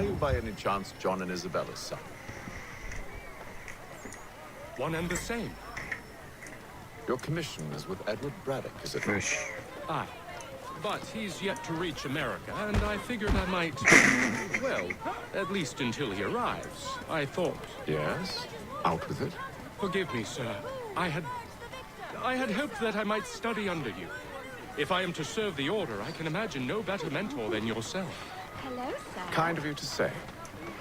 Are you by any chance John and Isabella's son? One and the same. Your commission is with Edward Braddock, is it not? Aye. But he's yet to reach America, and I figured I might... well, at least until he arrives, I thought. Yes? Out with it. Forgive me, sir. I had hoped that I might study under you. If I am to serve the Order, I can imagine no better mentor than yourself. Hello, sir. Kind of you to say,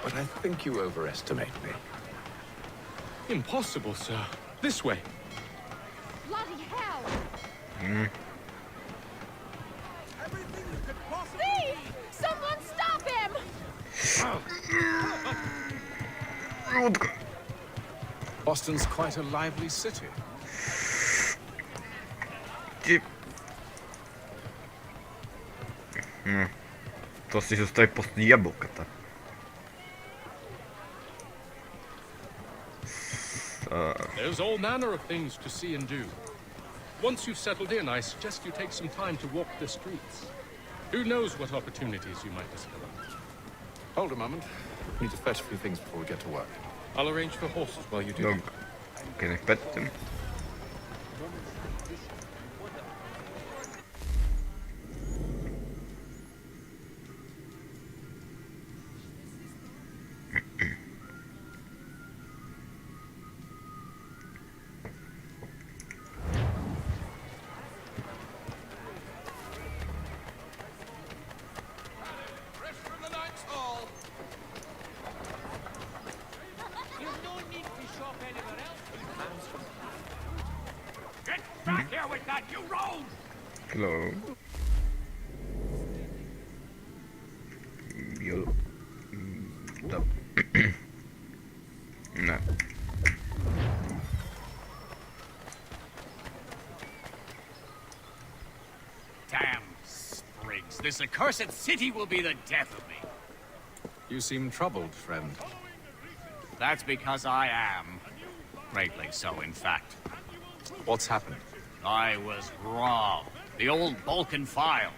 but I think you overestimate me. Impossible, sir. This way. Bloody hell! Thief! Someone stop him! Boston's quite a lively city. Тоест си остави после ябълката. There's all manner of things to see and do. Once you've settled in, I suggest you take some time to walk the streets. Who knows what opportunities you might discover. Hold a moment. Need to fetch a few things before we get to work. I'll arrange for horses while you do. Добре. Къде петте? Hello. No. Damn sprigs. This accursed city will be the death of me. You seem troubled, friend. That's because I am. Greatly so, in fact. What's happened? I was robbed. The old Balkan file.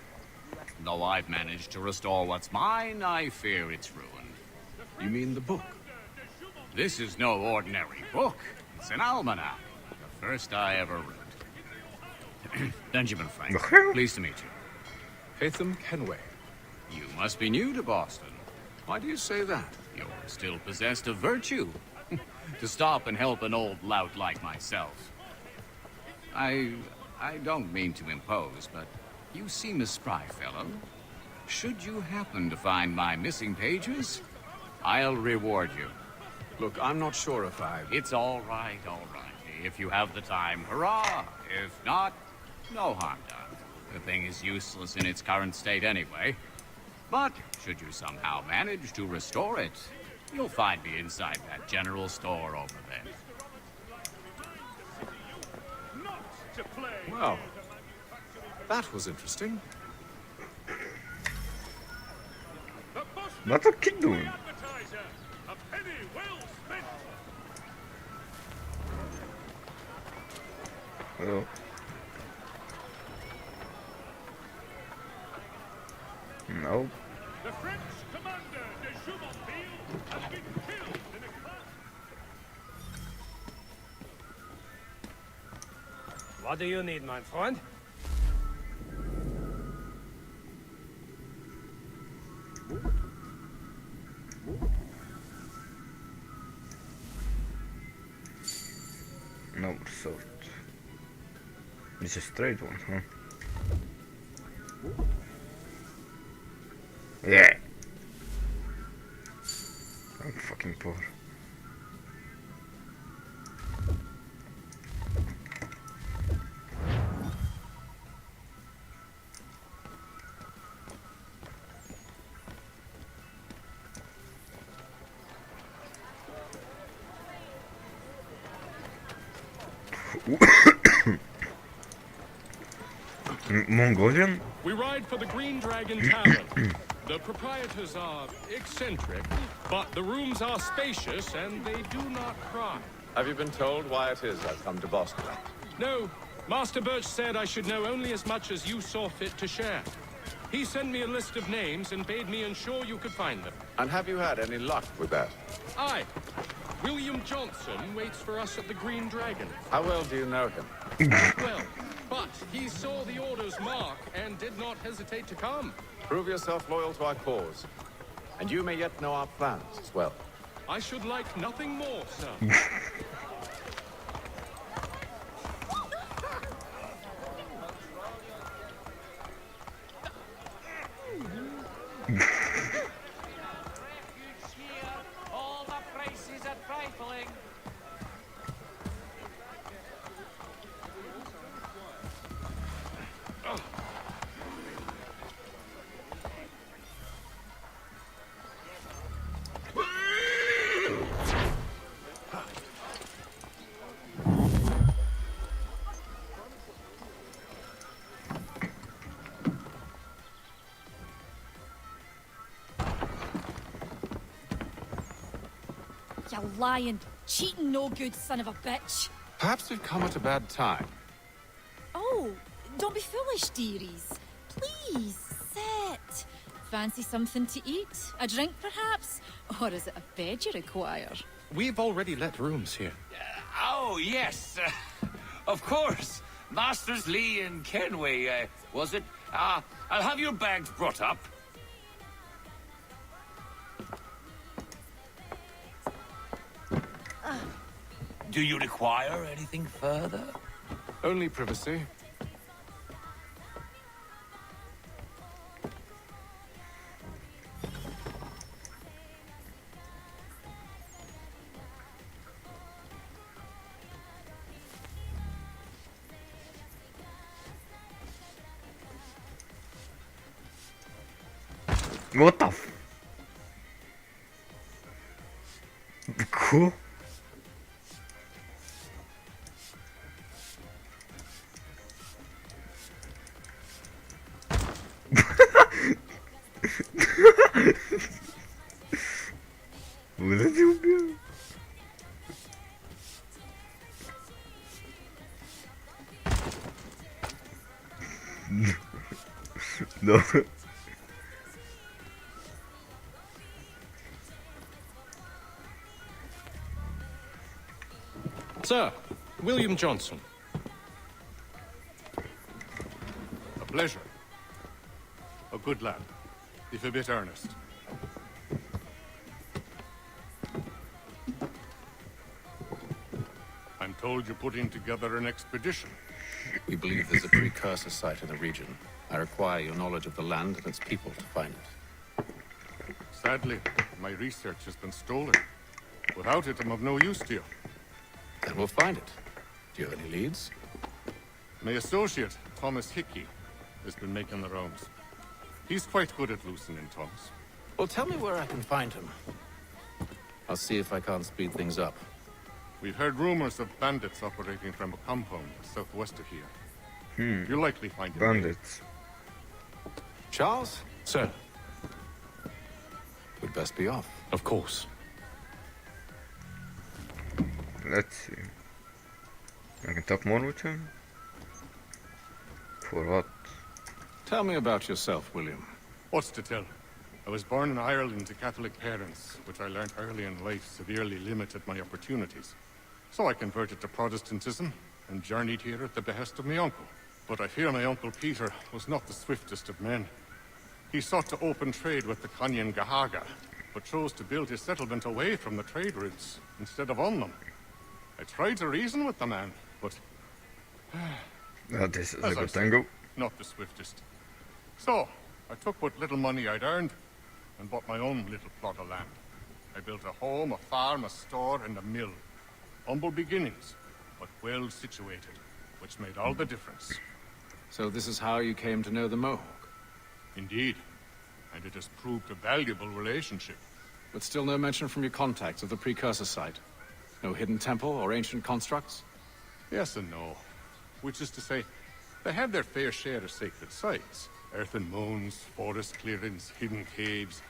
Though I've managed to restore what's mine, I fear it's ruined. You mean the book? This is no ordinary book. It's an almanac. The first I ever read. Benjamin Frank, pleased to meet you. Haytham Kenway. You must be new to Boston. Why do you say that? You're still possessed of virtue. To stop and help an old lout like myself. I don't mean to impose, but you seem a spry fellow. Should you happen to find my missing pages, I'll reward you. Look, I'm not sure if I... It's all right, all right. If you have the time, hurrah! If not, no harm done. The thing is useless in its current state anyway. But should you somehow manage to restore it, you'll find me inside that general store over there. Well, that was interesting. What's a kid doing? Oh. No. The French commander de Jumonville has been killed in a clash. What do you need, my friend? No result. It's a straight one, huh? Yeah. I'm fucking poor. Mongolian? We ride for the Green Dragon Tavern. The proprietors are eccentric, but the rooms are spacious and they do not cry. Have you been told why it is I've come to Boston? No, Master Birch said I should know only as much as you saw fit to share. He sent me a list of names and bade me ensure you could find them. And have you had any luck with that? Aye. William Johnson waits for us at the Green Dragon. How well do you know him? Well, but he saw the order's mark and did not hesitate to come. Prove yourself loyal to our cause. And you may yet know our plans as well. I should like nothing more, sir. All the prices are trifling. You lying, cheating, no good son of a bitch. Perhaps we've come at a bad time. Oh, don't be foolish, dearies. Please, sit. Fancy something to eat? A drink, perhaps? Or is it a bed you require? We've already let rooms here. Oh, yes. Of course. Masters Lee and Kenway, was it? I'll have your bags brought up. Do you require anything further? Only privacy. What the f... Cool. Вот это убил. Да. Sir, William Johnson. A pleasure. A good lad, if a bit earnest. I'm told you're putting together an expedition. We believe there's a precursor site in the region. I require your knowledge of the land and its people to find it. Sadly, my research has been stolen. Without it, I'm of no use to you. Then we'll find it. Do you have any leads? My associate, Thomas Hickey, has been making the rounds. He's quite good at loosening tongues. Well, tell me where I can find him. I'll see if I can't speed things up. We've heard rumors of bandits operating from a compound southwest of here. You'll likely find him. Bandits. Charles, Sir, we'd best be off. of course. Let's see. I can talk more with him? For what? Tell me about yourself, William. What's to tell? I was born in Ireland to Catholic parents, which I learned early in life severely limited my opportunities. So I converted to Protestantism and journeyed here at the behest of my uncle. But I fear my uncle Peter was not the swiftest of men. He sought to open trade with the Conyan Gahaga, but chose to build his settlement away from the trade routes instead of on them. I tried to reason with the man, but This is a As I good said, tango. not the swiftest. So, I took what little money I'd earned and bought my own little plot of land. I built a home, a farm, a store, and a mill. Humble beginnings, but well situated, which made all the difference. So this is how you came to know the Mohawk? Indeed, and it has proved a valuable relationship. But still no mention from your contacts of the precursor site? No hidden temple or ancient constructs? Yes and no. Which is to say, they had their fair share of sacred sites. Earthen mounds, forest clearings, hidden caves.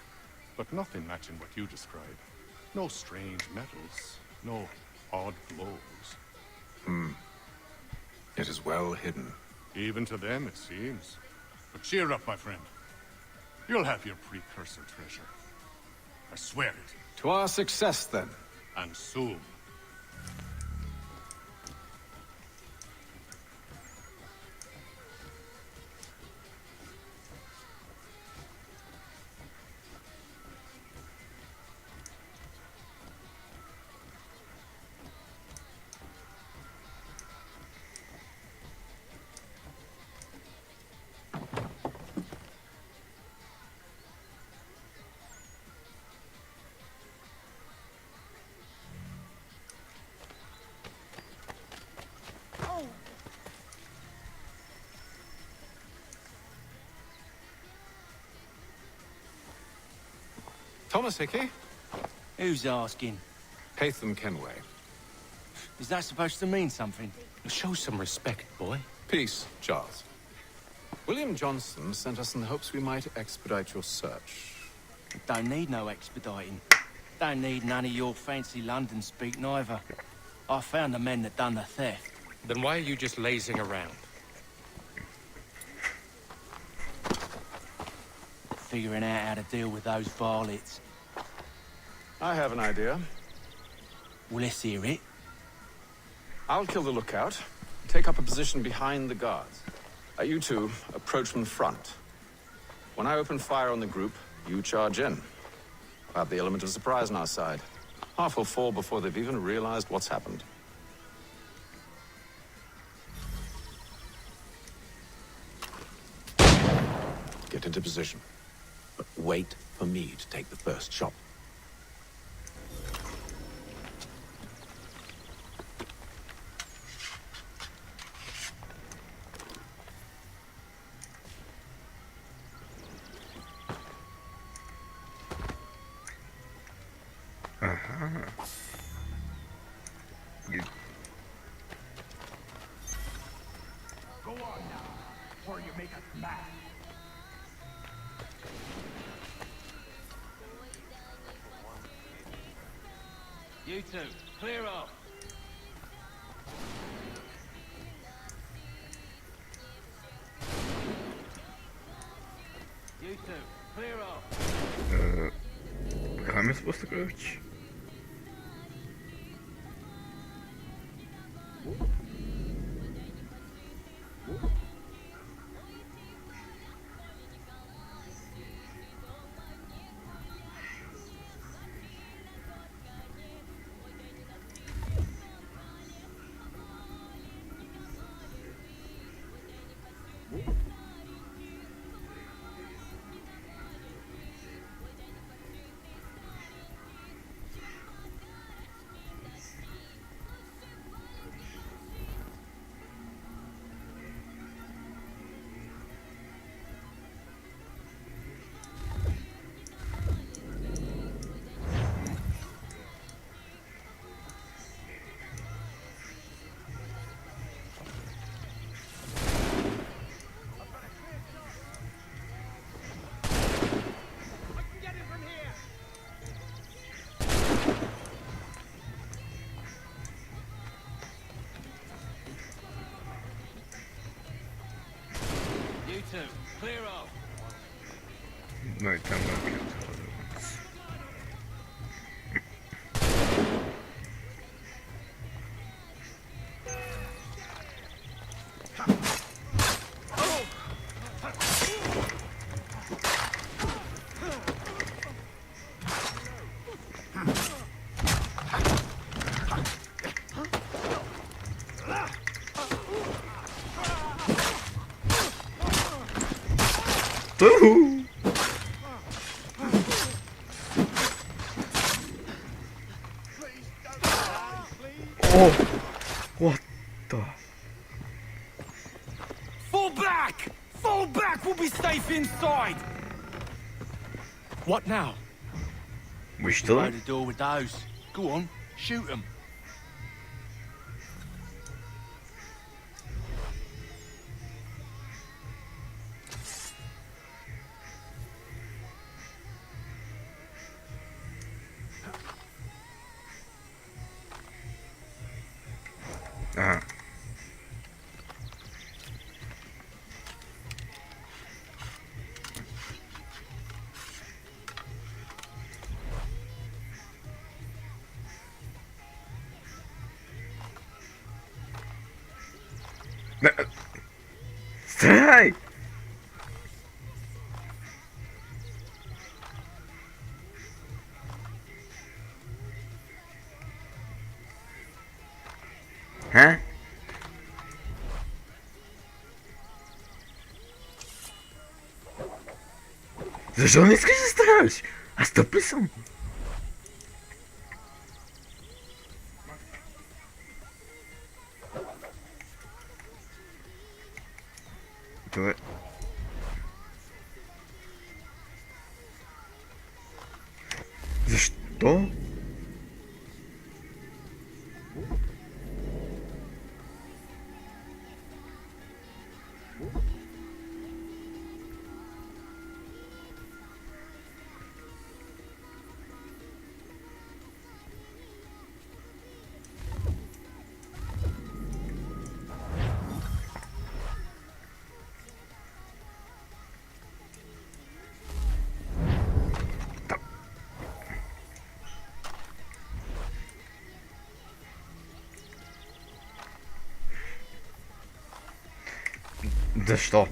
But nothing matching what you describe. No strange metals, no odd glows. It is well hidden. Even to them, it seems. But cheer up, my friend. You'll have your precursor treasure. I swear it. To our success, then. And soon. Thomas Hickey? Who's asking? Haytham Kenway. Is that supposed to mean something? Show some respect, boy. Peace, Charles. William Johnson sent us in the hopes we might expedite your search. Don't need no expediting. Don't need none of your fancy London speak neither. I found the men that done the theft. Then why are you just lazing around? Figuring out how to deal with those varlets. I have an idea. Well, let's hear it. I'll kill the lookout, take up a position behind the guards. You two approach from the front. When I open fire on the group, you charge in. We'll have the element of surprise on our side. Half will fall before they've even realized what's happened. Get into position. But wait for me to take the first shot. Go on now, before you make us mad. You two, clear off. You two, clear off. How am I supposed to crouch? You two, clear off. No, I can't look at the other ones. Woohoo! Oh, what the? Fall back! Fall back! We'll be safe inside! What now? We still Blow the door with those. Go on, shoot them. Straj! He? Zašto mi se straš? A stopli sam. To je... Zašto? Zašto?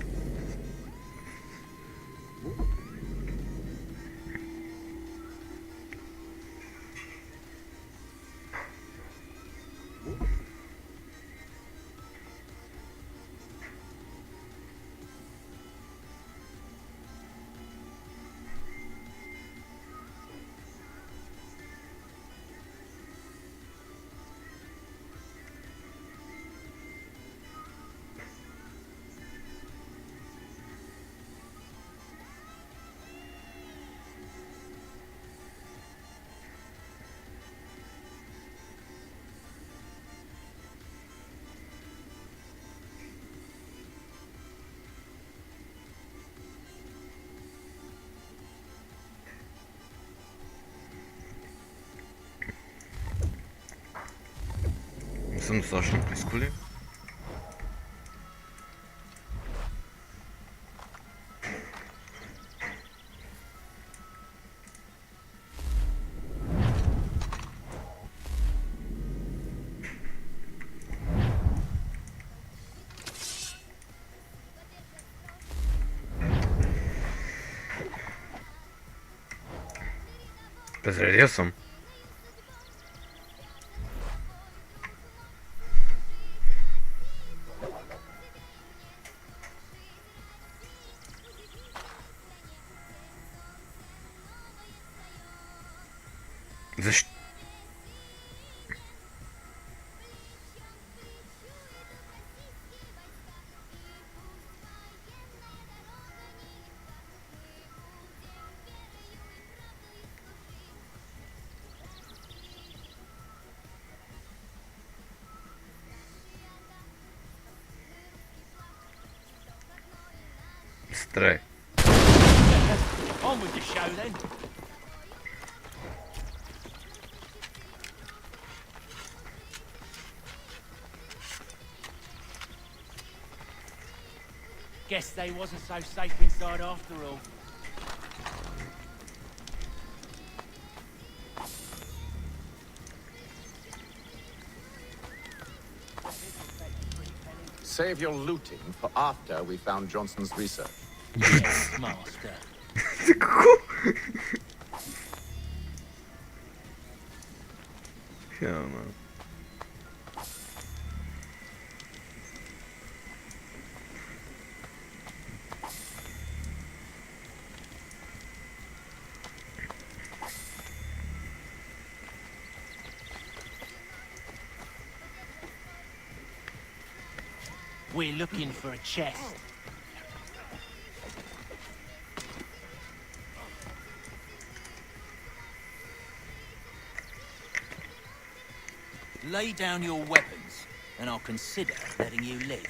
Съм достатъчно прискулен. Безредил съм. Защо? Stray. On with the show then. Guess they wasn't so safe inside after all. Save your looting for after we found Johnson's research. Yes, master. Yeah, man. We're looking for a chest. Lay down your weapons, and I'll consider letting you live.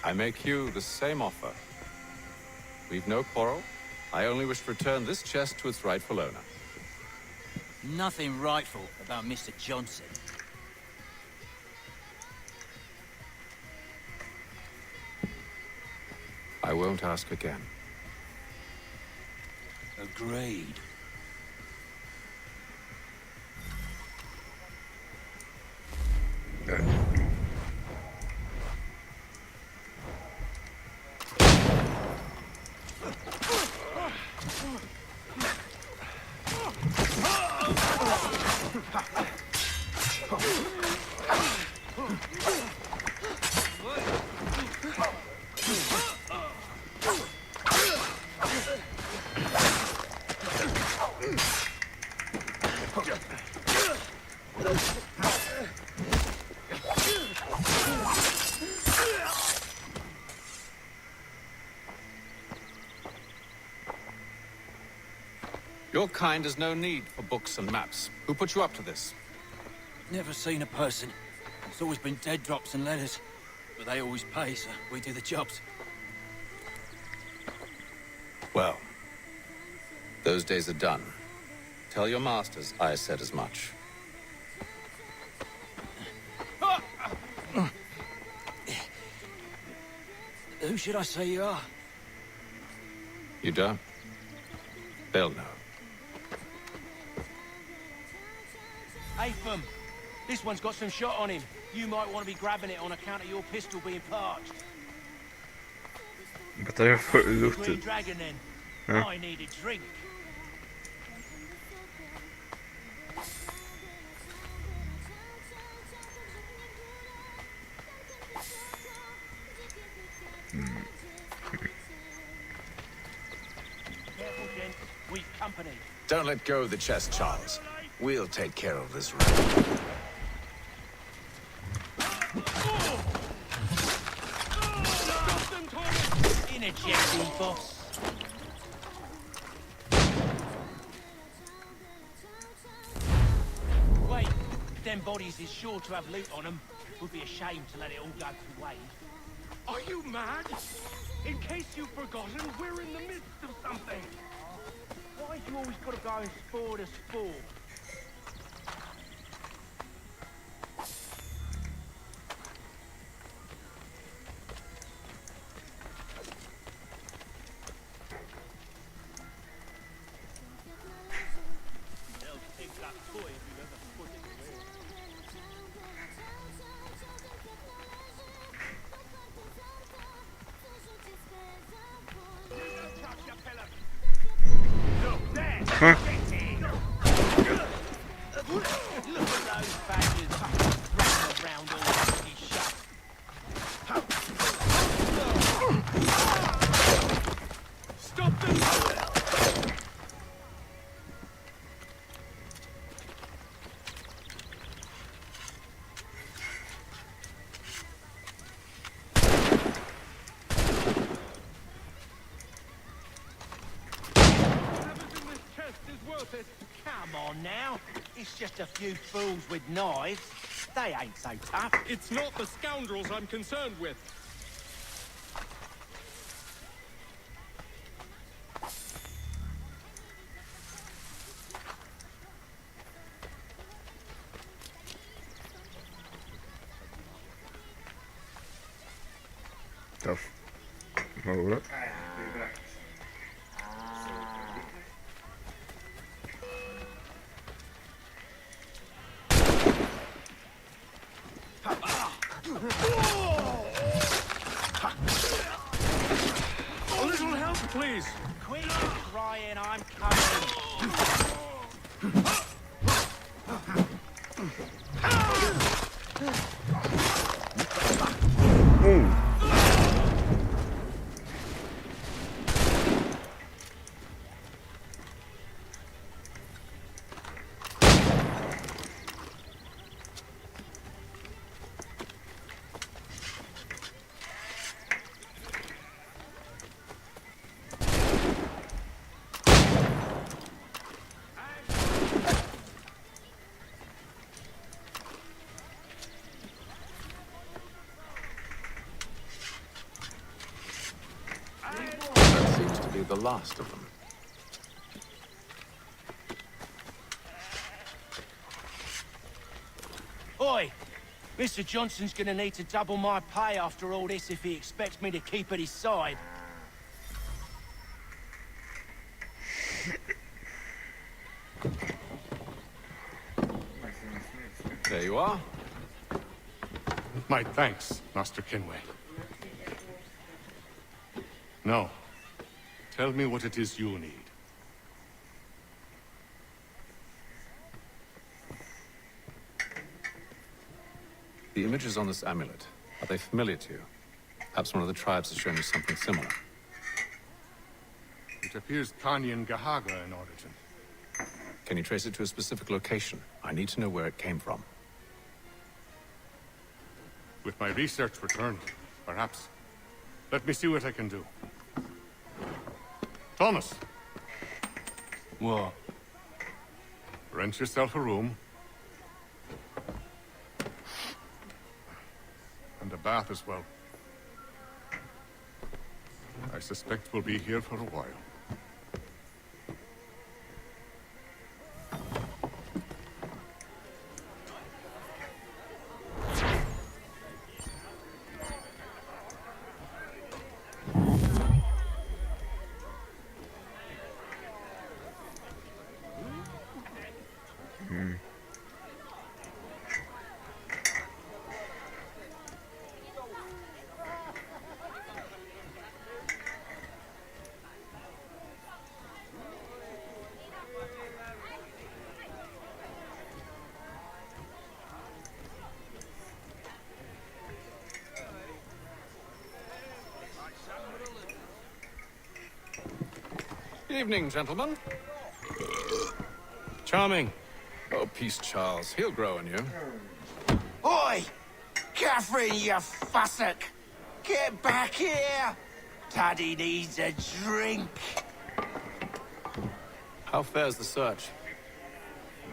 I make you the same offer. We've no quarrel. I only wish to return this chest to its rightful owner. Nothing rightful about Mr. Johnson. I won't ask again. Agreed. Your kind has no need for books and maps. Who put you up to this? Never seen a person. It's always been dead drops and letters. But they always pay, so we do the jobs. Well, those days are done. Tell your masters I said as much. Who should I say you are? You don't? They'll know. Apham, this one's got some shot on him. You might want to be grabbing it on account of your pistol being parched. But I have Green looted. Dragon then. Huh? I need a drink. Careful, gent. We've company. Don't let go of the chest, Charles. We'll take care of this round. Interjecting, boss. Wait, them bodies is sure to have loot on them. Would be a shame to let it all go to waste. Are you mad? In case you've forgotten, we're in the midst of something. Why do you always got to go and spore the spore? Huh? Look at those badgers running around all empty shut. Stop them! Come on now. It's just a few fools with knives. They ain't so tough. It's not the scoundrels I'm concerned with. Tough. Hold up. A little help, please. Quit crying, I'm coming. That seems to be the last of them. Oi! Mr. Johnson's gonna need to double my pay after all this if he expects me to keep at his side. There you are. My thanks, Master Kenway. Now, tell me what it is you need. The images on this amulet, are they familiar to you? Perhaps one of the tribes has shown you something similar. It appears Kanyan Gahaga in origin. Can you trace it to a specific location? I need to know where it came from. With my research returned, perhaps. Let me see what I can do. Thomas! What? Rent yourself a room. And a bath as well. I suspect we'll be here for a while. Evening, gentlemen. Charming. Oh, peace, Charles. He'll grow on you. Oi! Catherine, you fussock! Get back here! Taddy needs a drink. How fares the search?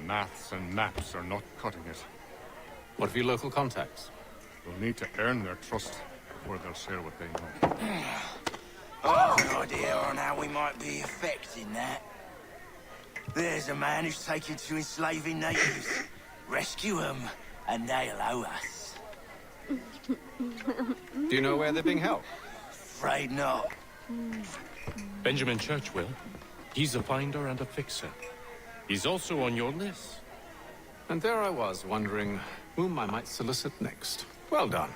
Maths and maps are not cutting it. What of your local contacts? We'll need to earn their trust before they'll share what they know. I've an idea on how we might be affecting that. There's a man who's taken to enslaving natives. Rescue them, and they'll owe us. Do you know where they're being held? Afraid not. Benjamin Church will. He's a finder and a fixer. He's also on your list. And there I was, wondering whom I might solicit next. Well done.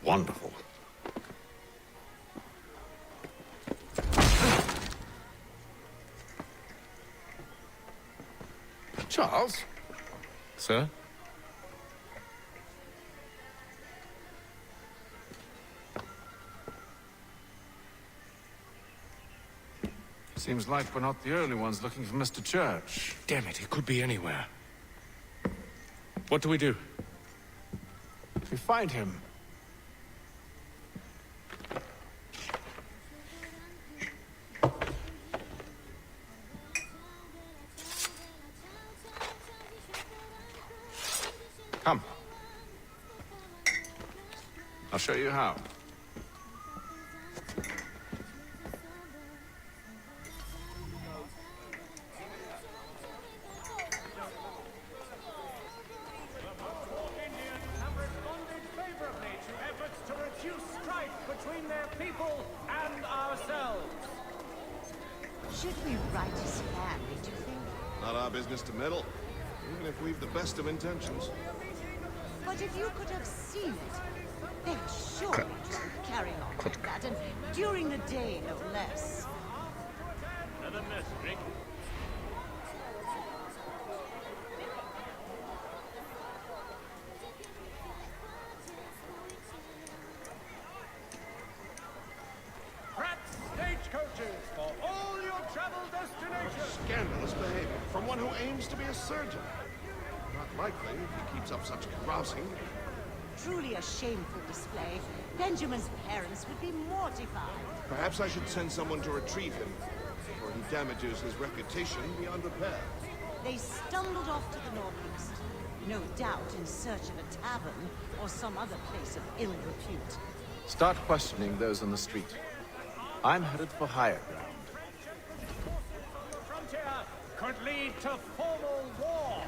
Wonderful. Charles? Sir? Seems like we're not the only ones looking for Mr. Church. Damn it, he could be anywhere. What do we do? If we find him, come. I'll show you how. Should we write his family, do you think? Not our business to meddle, even if we've the best of intentions. But if you could have seen it, they surely just carrying on like that, and during the day, no less. Another mess, drink. Stagecoaches for all your travel destinations. Scandalous behavior from one who aims to be a surgeon. Not likely if he keeps up such grousing. Truly a shameful display. Benjamin's parents would be mortified. Perhaps I should send someone to retrieve him before he damages his reputation beyond repair. They stumbled off to the northeast. No doubt in search of a tavern or some other place of ill repute. Start questioning those on the street. I'm headed for higher ground. Frontier could lead to formal war.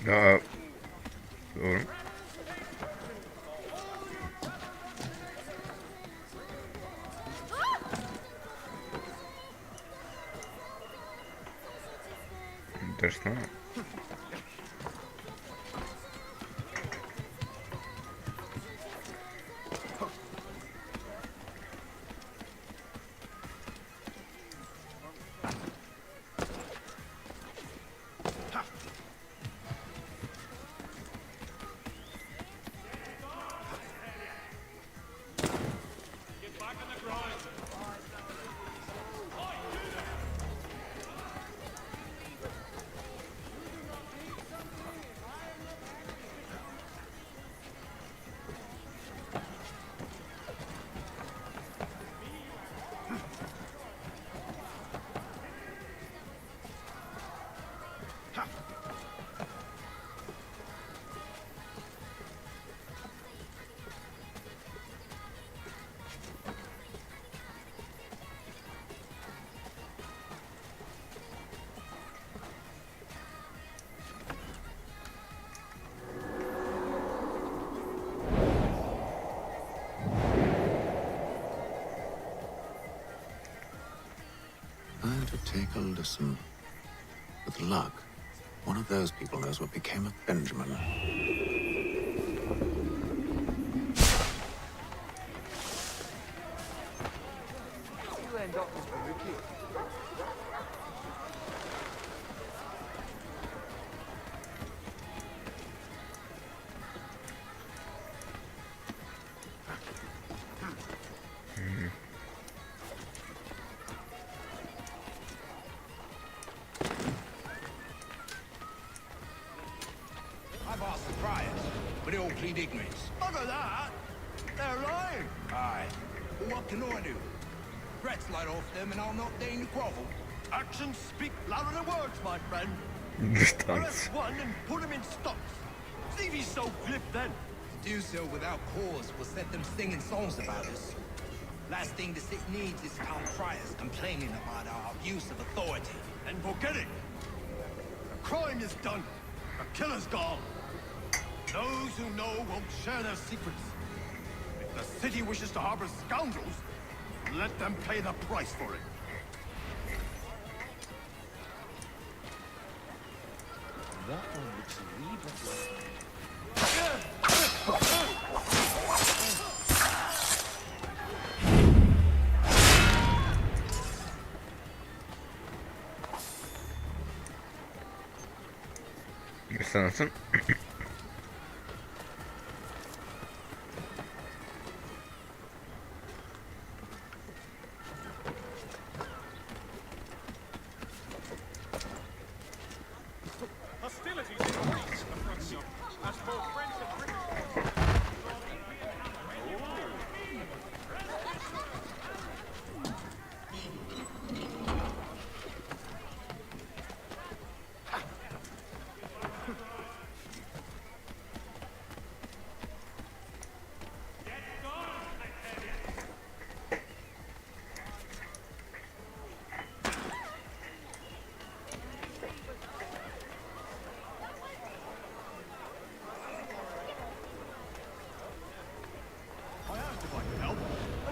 Ja, doğru. Enteresan. And to take a listen. With luck, one of those people knows what became of Benjamin. You end up with Ricky. I've asked the friars, but they all plead ignorance. Bugger that! They're lying! Aye. Well, what can I do? Threats light off them and I'll not deign to grovel. Actions speak louder than words, my friend. Arrest one and put him in stocks. See if he's so glib then. To do so without cause will set them singing songs about us. Last thing the city needs is our friars complaining about our abuse of authority. And forget it. The crime is done. The killer's gone. Those who know won't share their secrets. If the city wishes to harbor scoundrels, let them pay the price for it. That one looks a wee bit Sanırsın. Hostilities increase across Europe as both French and British.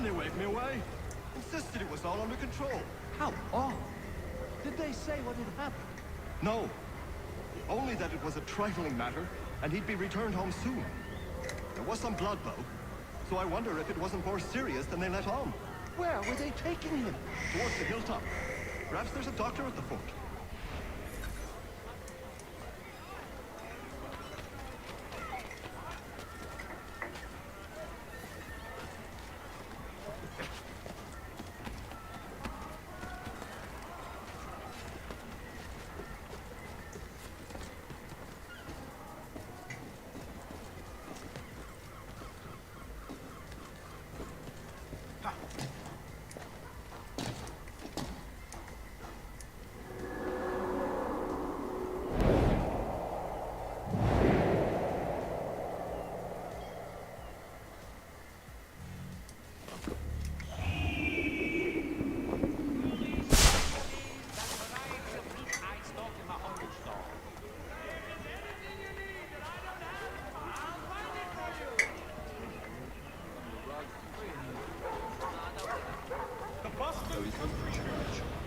They waved me away. Insisted it was all under control. How odd. Did they say what had happened? No. Only that it was a trifling matter, and he'd be returned home soon. There was some blood, though, so I wonder if it wasn't more serious than they let on. Where were they taking him? Towards the hilltop. Perhaps there's a doctor at the fort.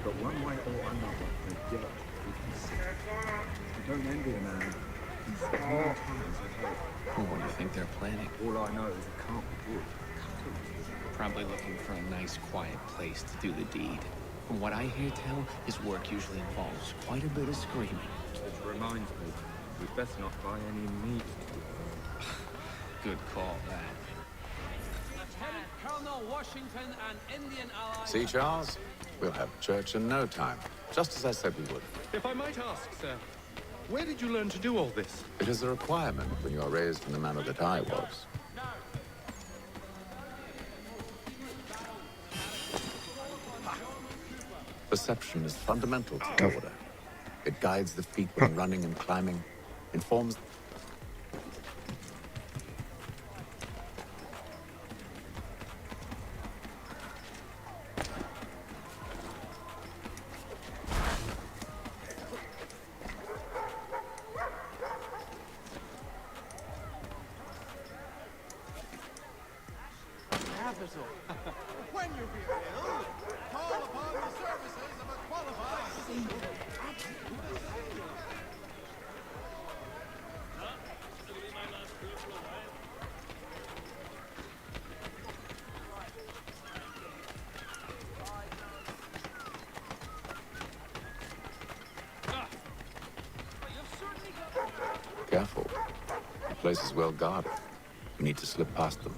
But one way or another, the debt will be set. You don't envy a man. He's 10 times ahead. Well, what do you think they're planning? All I know is it can't be good. Probably looking for a nice, quiet place to do the deed. From what I hear tell, his work usually involves quite a bit of screaming. Which reminds me, we'd best not buy any meat. Good call, that. Lieutenant Colonel Washington and Indian allies... See, Charles? We'll have church in no time, just as I said we would. If I might ask, sir, where did you learn to do all this? It is a requirement when you are raised in the manner that I was. Perception is fundamental to the order. It guides the feet when running and climbing, informs... When you feel ill, call upon the services of a qualified physician. Careful. The place is well guarded. You need to slip past them.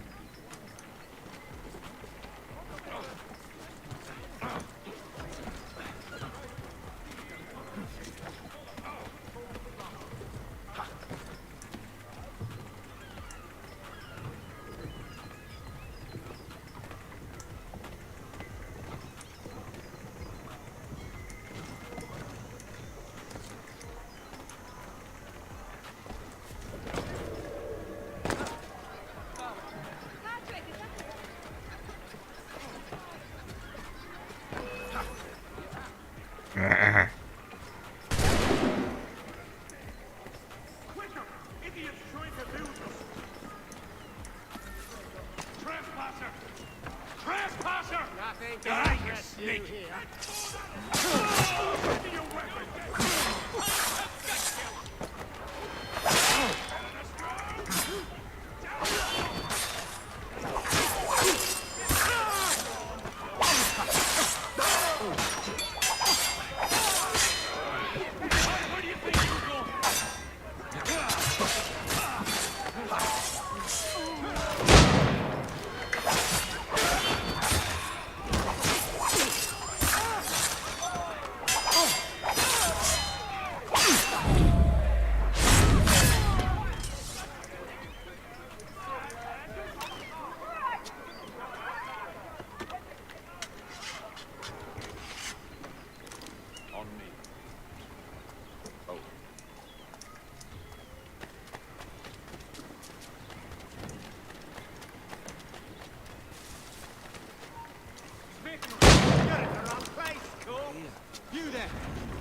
You there!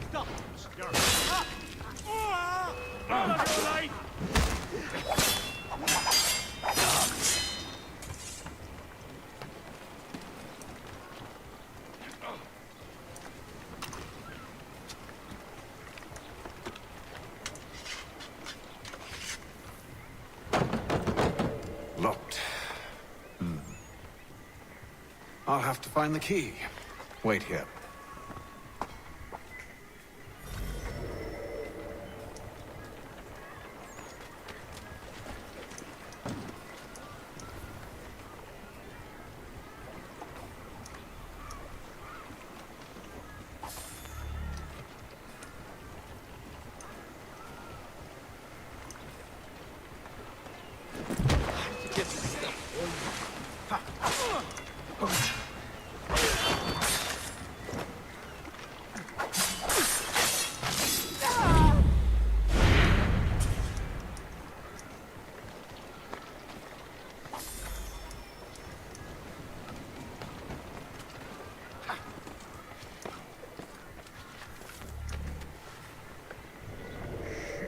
Stop! Locked. I'll have to find the key. Wait here.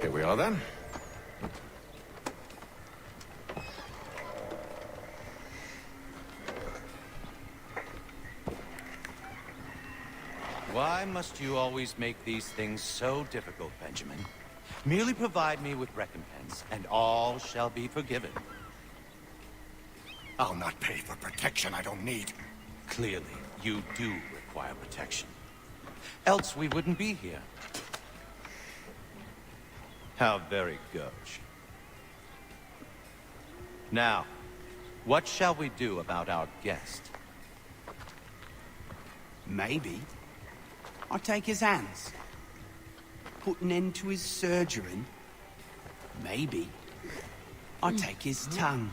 Here we are then. Why must you always make these things so difficult, Benjamin? Merely provide me with recompense, and all shall be forgiven. I'll not pay for protection I don't need. Clearly, you do require protection. Else we wouldn't be here. How very gauche. Now, what shall we do about our guest? Maybe I take his hands, put an end to his surgery. Maybe I take his tongue,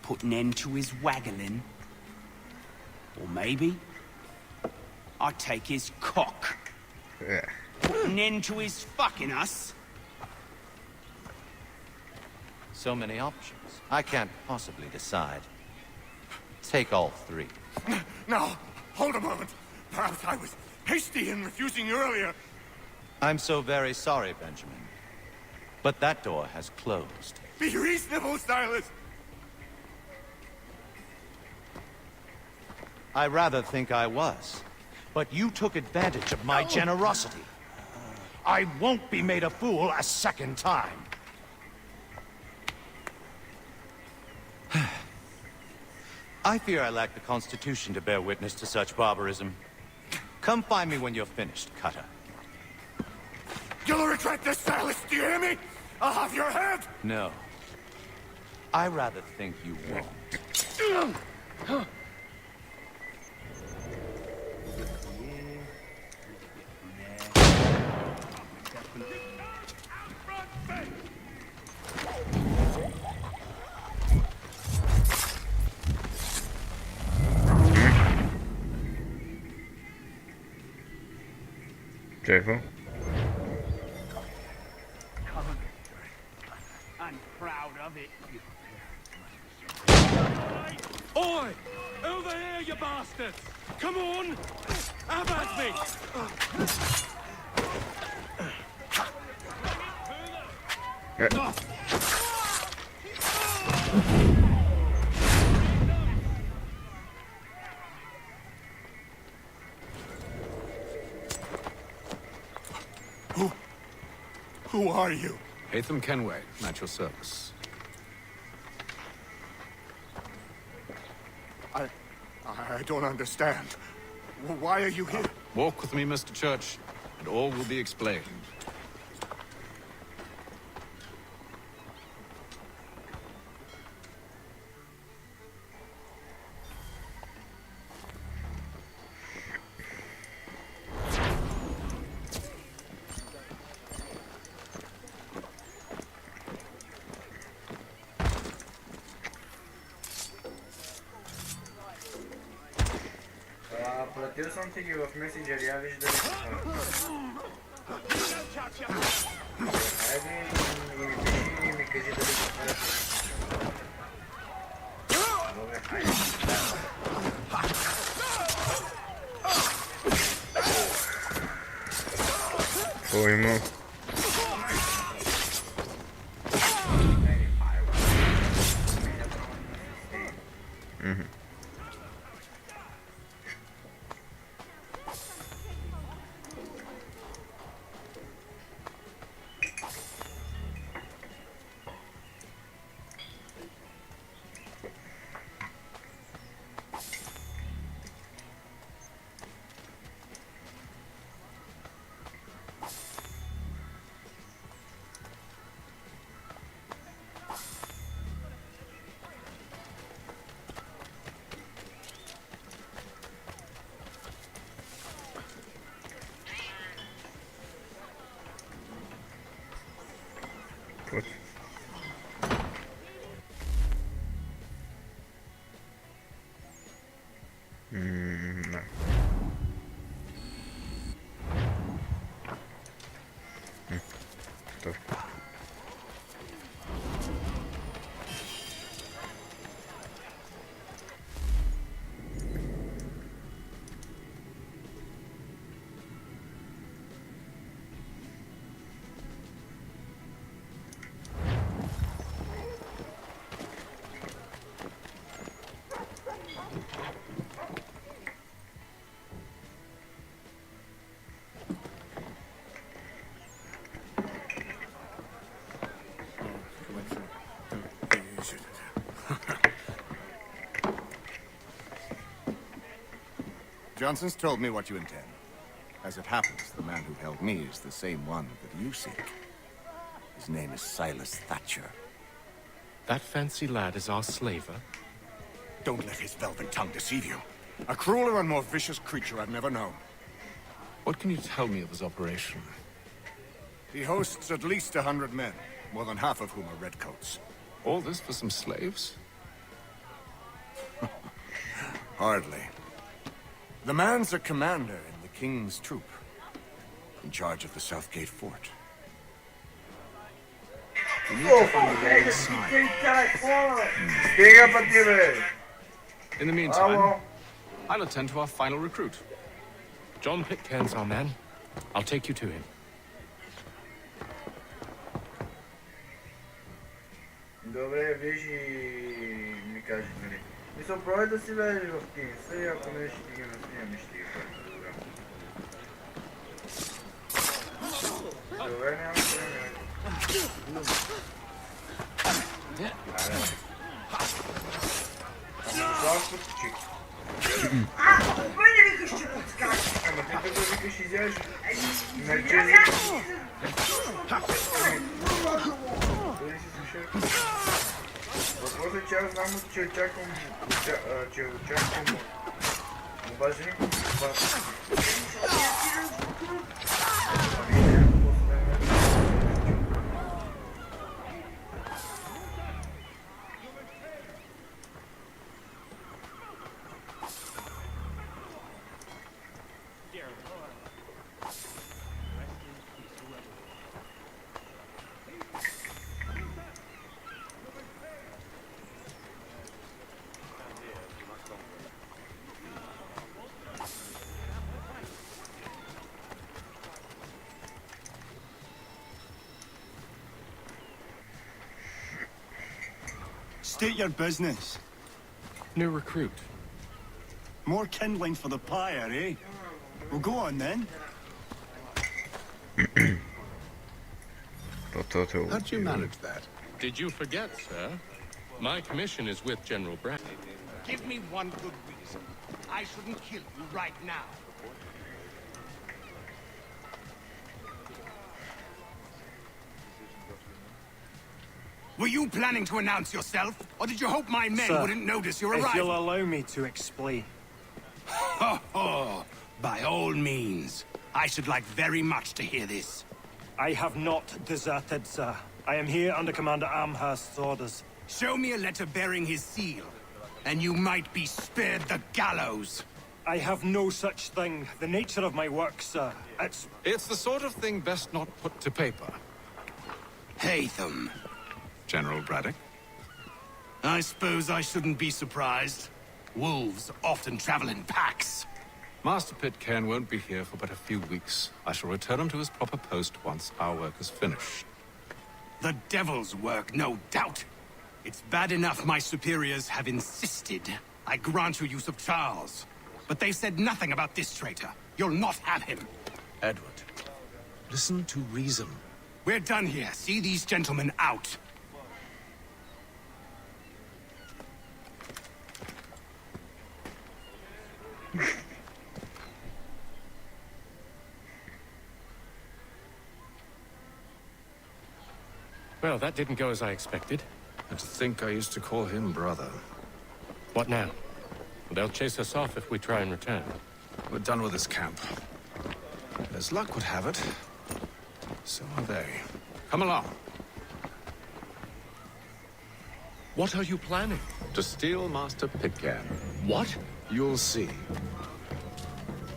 put an end to his waggling. Or maybe I take his cock, put an end to his fucking us. So many options. I can't possibly decide. Take all three. Now, hold a moment. Perhaps I was hasty in refusing you earlier. I'm so very sorry, Benjamin. But that door has closed. Be reasonable, Silas. I rather think I was. But you took advantage of my generosity. I won't be made a fool a second time. I fear I lack the constitution to bear witness to such barbarism. Come find me when you're finished, Cutter. You'll regret this, Silas. Do you hear me? I'll have your head. No. I rather think you won't. Careful. I'm proud of it. Oi! Over here, you bastards! Come on! Have at me! Who are you? Hatham Kenway, at your service. I don't understand. Why are you here? Walk with me, Mr. Church, and all will be explained. Платил съм ти ги в месенджер, я виждали. Хайде и ми кажи дали ще правят. Добре, хайде. Поймал. No. Stop. Johnson's told me what you intend. As it happens, the man who held me is the same one that you seek. His name is Silas Thatcher. That fancy lad is our slaver? Don't let his velvet tongue deceive you. A crueler and more vicious creature I've never known. What can you tell me of his operation? He hosts at least 100 men, more than half of whom are redcoats. All this for some slaves? Hardly. The man's a commander in the King's troop, in charge of the Southgate Fort. We need to find the wrong side. In the meantime, I'll attend to our final recruit. John Pitcairn's our man. I'll take you to him. Добре, виж и ми кажеш, нали. Мисля, пробай да си влезеш в Кингса и ако не ще ги наснимам и ще ги хвърля. Добре, няма проблем. Жалко, чик. Кой не викаш, че да скачаш? Ама ти като викаш изяш. Дали си слушал? Въпросът е, че аз знам, че очаквам обаждане. State your business. New recruit. More kindling for the pyre, eh? Well, go on then. How'd you manage that? Did you forget, sir? My commission is with General Bragg. Give me one good reason. I shouldn't kill you right now. Were you planning to announce yourself? Or did you hope my men wouldn't notice your arrival? If you'll allow me to explain. Ho ho! By all means. I should like very much to hear this. I have not deserted, sir. I am here under Commander Amherst's orders. Show me a letter bearing his seal, and you might be spared the gallows. I have no such thing. The nature of my work, sir, It's the sort of thing best not put to paper. Hatham. General Braddock? I suppose I shouldn't be surprised. Wolves often travel in packs. Master Pitcairn won't be here for but a few weeks. I shall return him to his proper post once our work is finished. The devil's work, no doubt. It's bad enough my superiors have insisted I grant you use of Charles. But they've said nothing about this traitor. You'll not have him. Edward, listen to reason. We're done here. See these gentlemen out. Well, that didn't go as I expected. And to think I used to call him brother. What now? They'll chase us off if we try and return. We're done with this camp. As luck would have it, so are they. Come along. What are you planning? To steal Master Pitcairn. What? You'll see.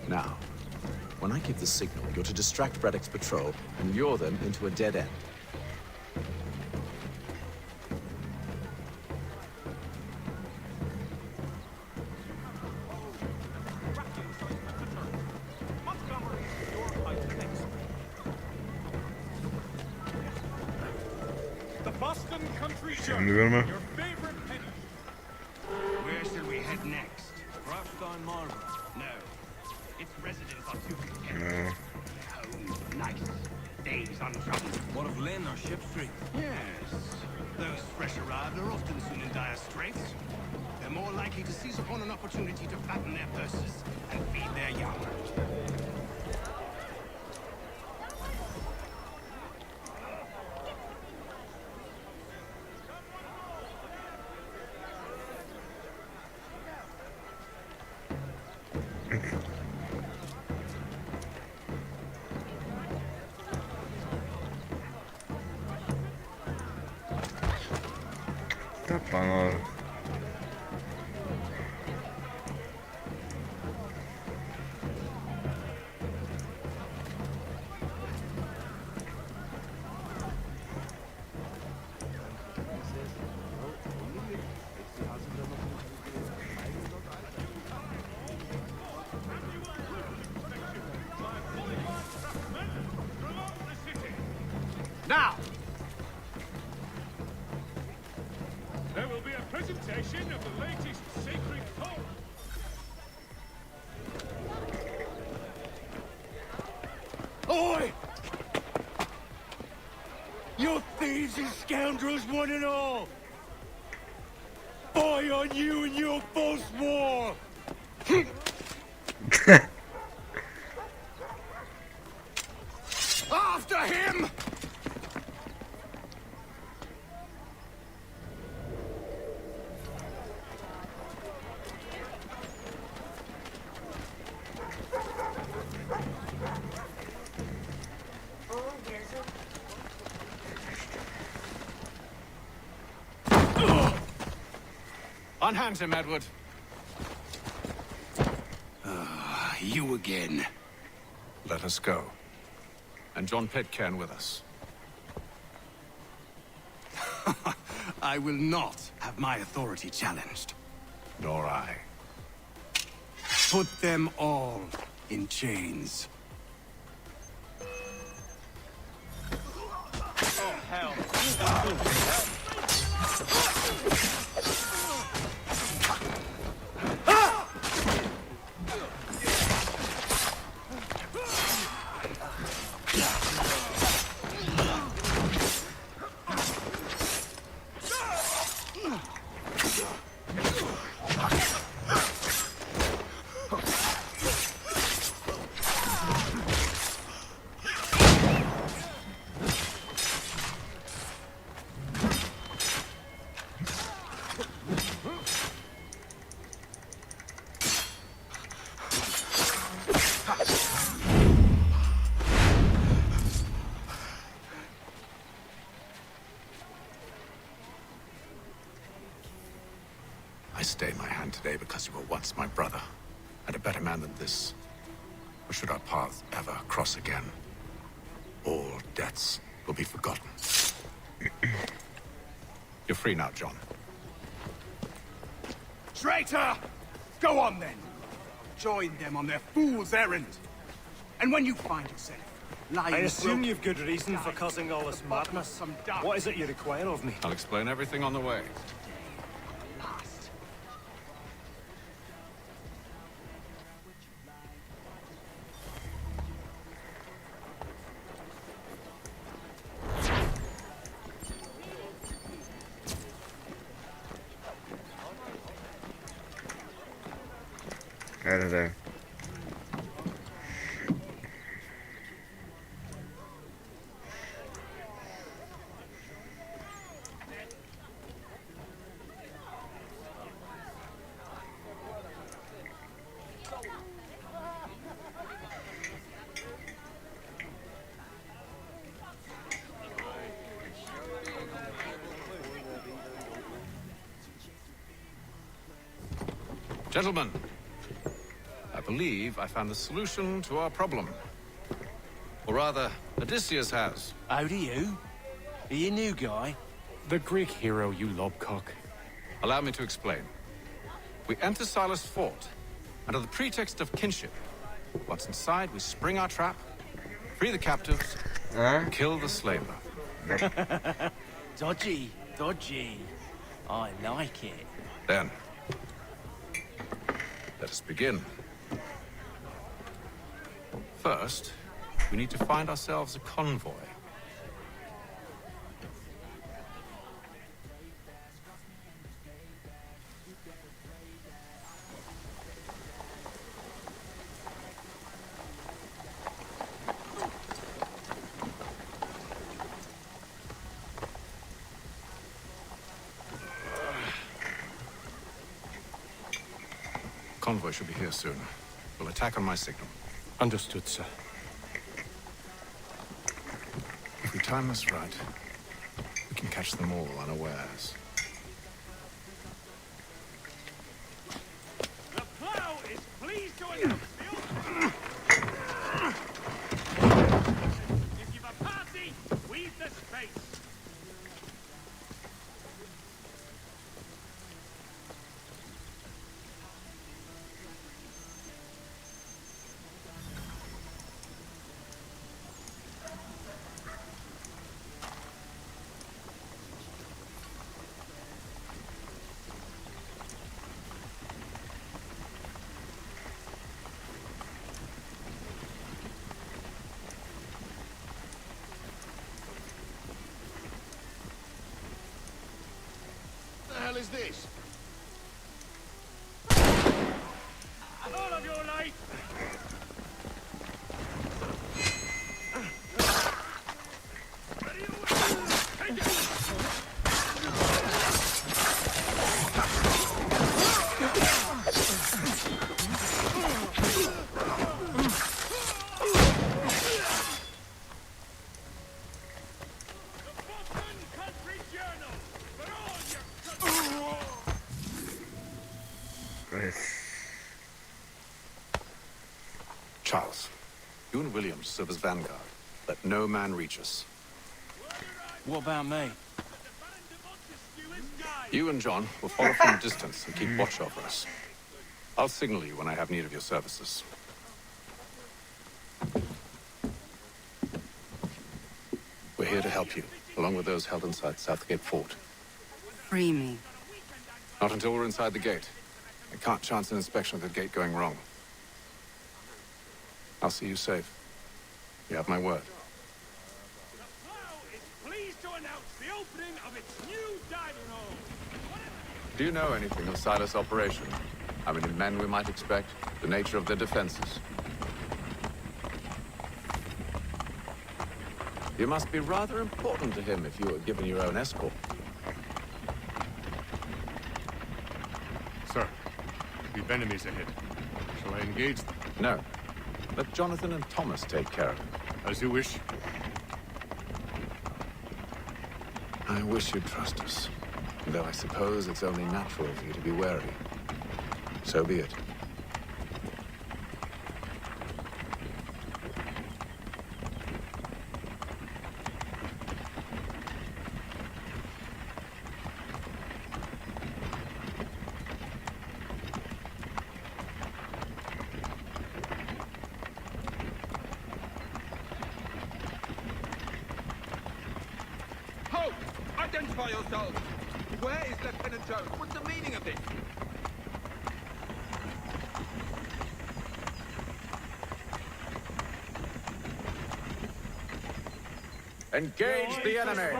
Now, when I give the signal, you're to distract Braddock's patrol and lure them into a dead end. Görme. Where shall we head next? Rothstein Marlborough? No. Its residents are too content. Home, nice. Days untroubled. What of Lynn or Ship Street? Yes. Those fresh arrived are often soon in dire straits. the more likely to seize upon an opportunity to fatten their purses and feed their young. Tappanol. Now! There will be a presentation of the latest sacred poem. Oi! You thieves and scoundrels, one and all! Fie on you and your false war! After him! Unhand him, Edward. You again. Let us go. And John Pitcairn with us. I will not have my authority challenged. Nor I. Put them all in chains. Oh, hell. I stay my hand today because you were once my brother, and a better man than this. Or should our paths ever cross again, all debts will be forgotten. You're free now, John. Traitor! Go on then. Join them on their fool's errand. And when you find yourself lying... I assume you've good reason for causing all this madness. What is it you require of me? I'll explain everything on the way. Out of there. Gentlemen, I believe I found the solution to our problem. Or rather, Odysseus has. How do you? Are you new guy? The Greek hero, you lobcock. Allow me to explain. We enter Silas' fort, under the pretext of kinship. Once inside, we spring our trap, free the captives, kill the slaver. Dodgy, dodgy. I like it. Then, let us begin. First, we need to find ourselves a convoy. convoy should be here soon. We'll attack on my signal. Understood, sir. If we time this right, we can catch them all unawares. The plow is pleased to announce if you've a party, weave the space. What the hell is this? All of your life. Charles, you and William serve as vanguard. Let no man reach us. What about me? You and John will follow from a distance and keep watch over us. I'll signal you when I have need of your services. We're here to help you, along with those held inside Southgate Fort. Free me. Not until we're inside the gate. I can't chance an inspection of the gate going wrong. I'll see you safe. You have my word. Pleased to announce the opening of its new diving hall. Do you know anything of Silas' operation? How many men we might expect? The nature of their defenses? You must be rather important to him if you were given your own escort. Sir, we've enemies ahead. Shall I engage them? No. Let Jonathan and Thomas take care of it. As you wish. I wish you'd trust us. Though I suppose it's only natural for you to be wary. So be it. Halt! Identify yourselves! Where is Lieutenant Jones? What's the meaning of this? Engage the enemy!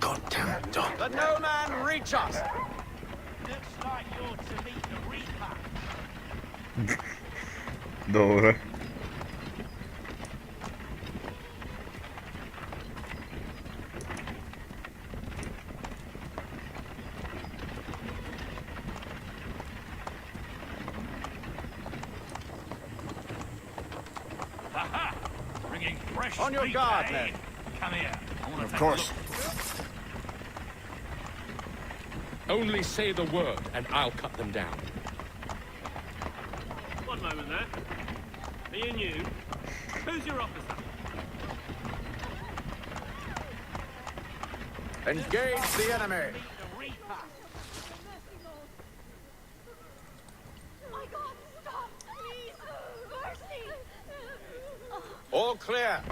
Goddamn dog. Let no man reach us! Looks like you're to meet the Reaper. Dobro. Aha! Bringing fresh On your meat, guard, eh? men. Come here. I want to Of course. Only say the word, and I'll cut them down. One moment there. Me and you. Who's your officer? Engage the enemy! All clear.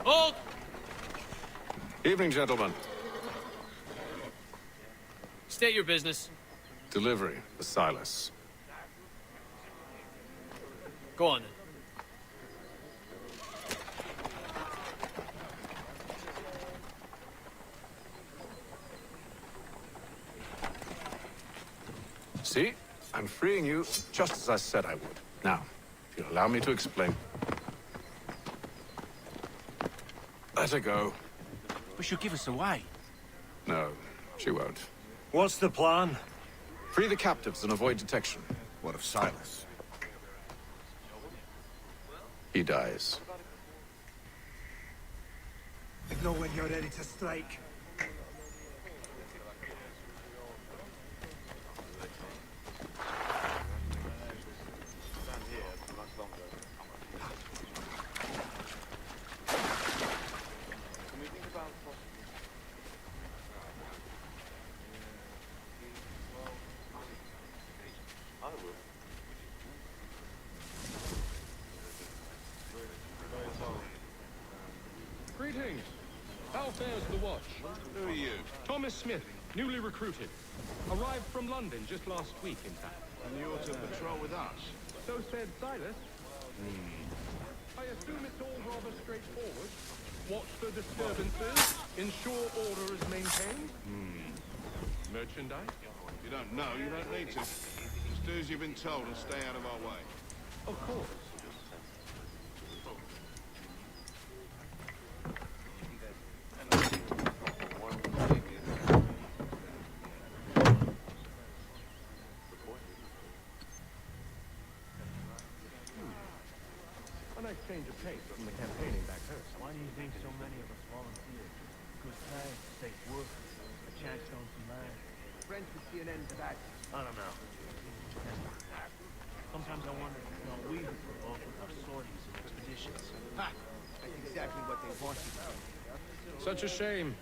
Hold! Evening, gentlemen. State your business. Delivery for Silas. Go on then. See? I'm freeing you just as I said I would. Now, if you'll allow me to explain. Let her go. But she'll give us away. No, she won't. What's the plan? Free the captives and avoid detection. What of Silas? He dies. Know when you're ready to strike. Greetings. How fares the watch? Who are you? Thomas Smith, newly recruited. Arrived from London just last week, in fact. And you're to patrol with us? So said Silas. I assume it's all rather straightforward. Watch the disturbances, ensure order is maintained. Merchandise? If you don't know, you don't need to. Just do as you've been told and stay out of our way. Of course. A nice change of pace from the campaigning back home. Why do you think so many of us volunteered? Good pay, safe work, a chance on some land. French would see an end to that. I don't know. Sometimes I wonder if not we were involved with our sorties and expeditions. Ha! That's exactly what they want you to do. Such a shame.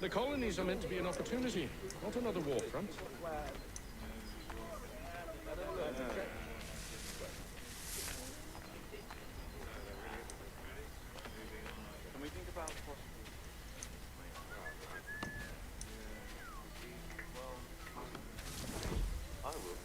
The colonies are meant to be an opportunity, not another war front. Can we think about I will.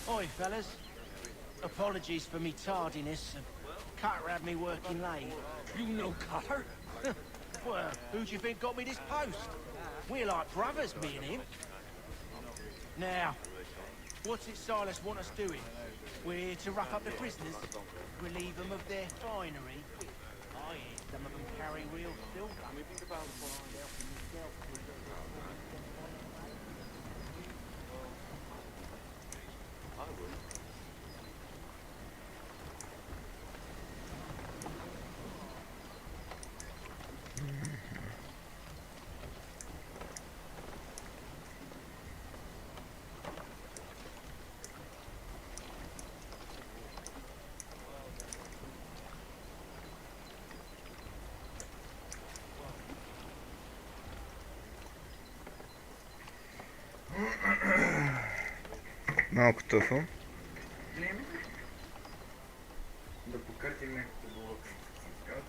Oi, fellas. Apologies for me tardiness. Carter had me working late. You know Carter? Well, who do you think got me this post? We're like brothers, me and him. Now, what's it Silas want us doing? We're here to rough up the prisoners, relieve them of their finery. I hear some of them carry real silver. Can we think about I will. Малко тъфо. Да покъртим някакво долу, както съм казал.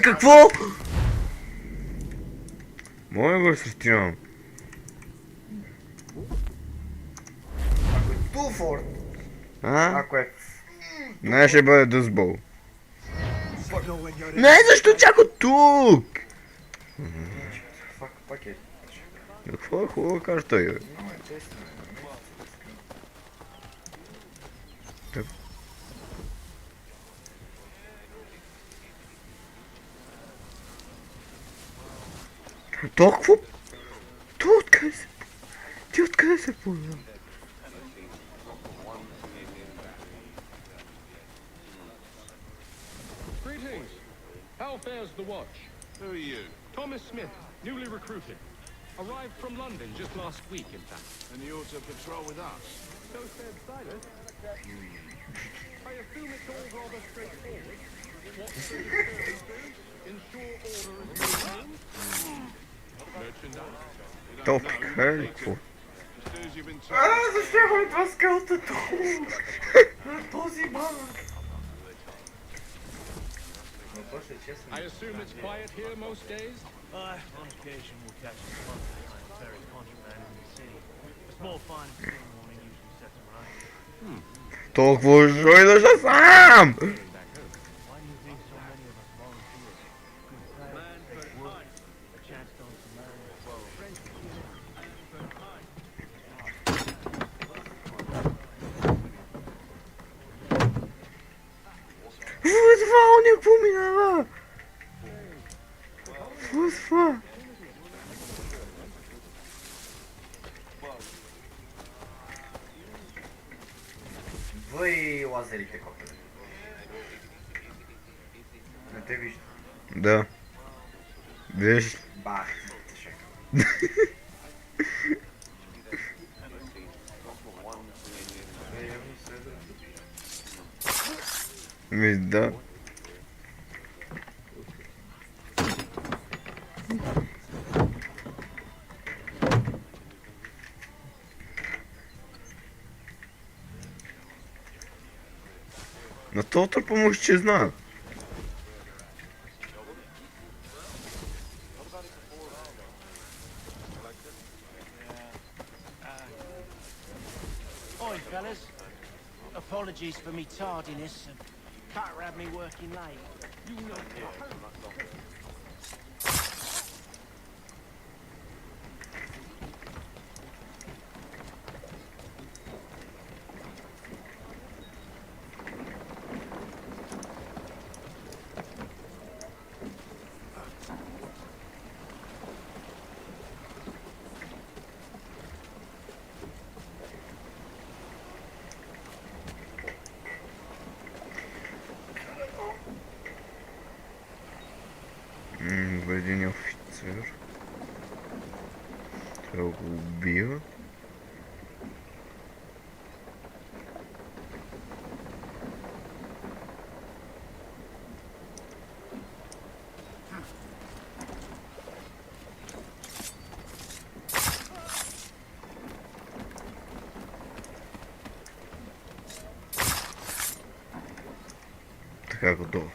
Какво? Моля го срещивам. Ако е Туфорд. Ако е... Не, ще бъде Дъсбол. Не, защо чак от тук? Пак е. Какво е хубаво кажа той, бе? Толкова... Той откъде се... Ти откъде се появява? Greetings. How fares the watch? Who are you? Thomas Smith, newly recruited. Arrived from London just last week, in fact. And you're to patrol with us? So said Silas. I assume it's all rather straightforward. What's the disturbances? Ensure order is maintained. Merchandise. Толкова. Защо го идва скелтото? На този банък. I assume it's quiet here most days? On occasion we'll catch a month behind ferry contraband in the city. A small fine in the morning usually sets them right. Толкова жой да ще сам! Why do you think so many of us volunteer? Good pay, take work, a chance to learn, friendship. Това он не поминава! Това! Въй лазерите копеле. Не те виждам. Да. Виж. Бах, Виж, да. На този търпа му ще знае. Oi, fellas. Apologies for me tardiness. Can't have me working late. You know. Един офицер. Трябва да го убия. Така готово.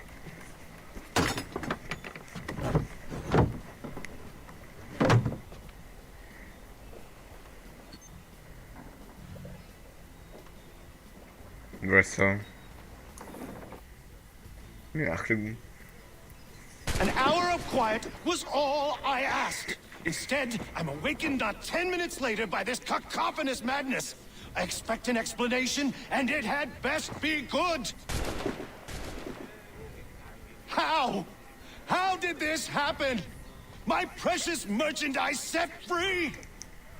An hour of quiet was all I asked. Instead, I'm awakened not 10 minutes later by this cacophonous madness. I expect an explanation, and it had best be good. How? How did this happen? My precious merchandise set free!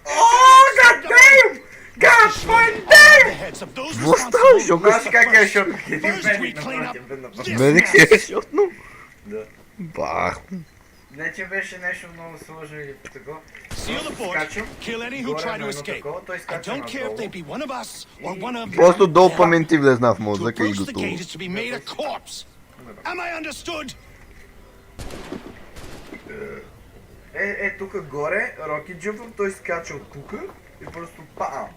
Oh, goddamn! God damn! Възстава, защото знаеш как е, защото медик направи. Медик си е, защото... Да. Бах. Не, че беше нещо много сложно или по такова. Просто допамин ти влезна в мозъка и готово. Тук горе, Роки джъмпъм, той скача от тук и просто паам.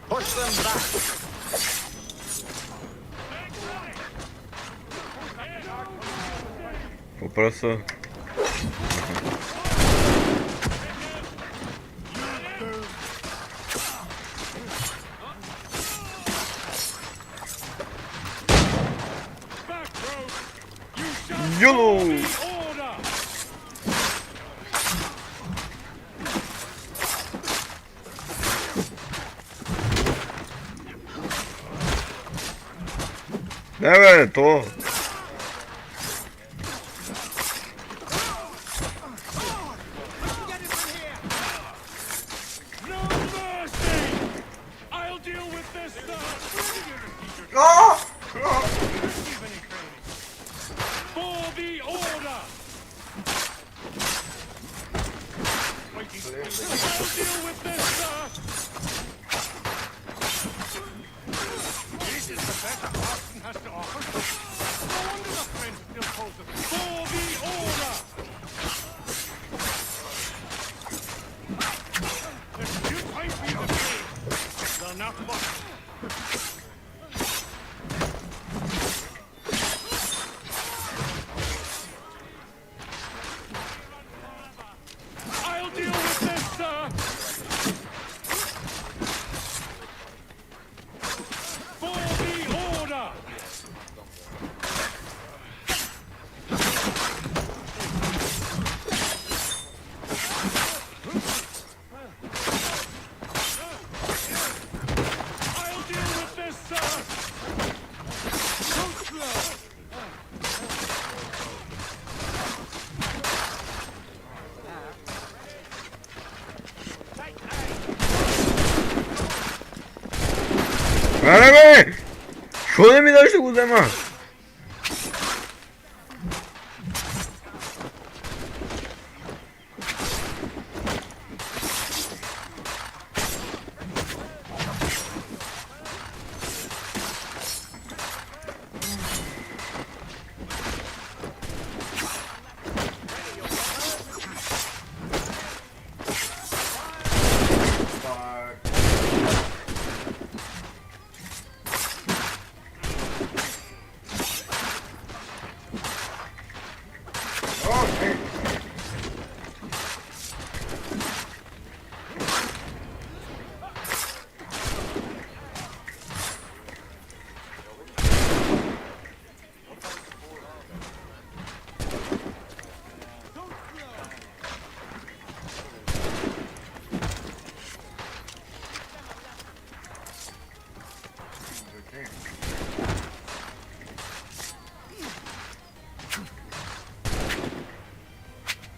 Push them back. просто... YOLO! Давай, то. Аре бе! Що не ми даш да го взема?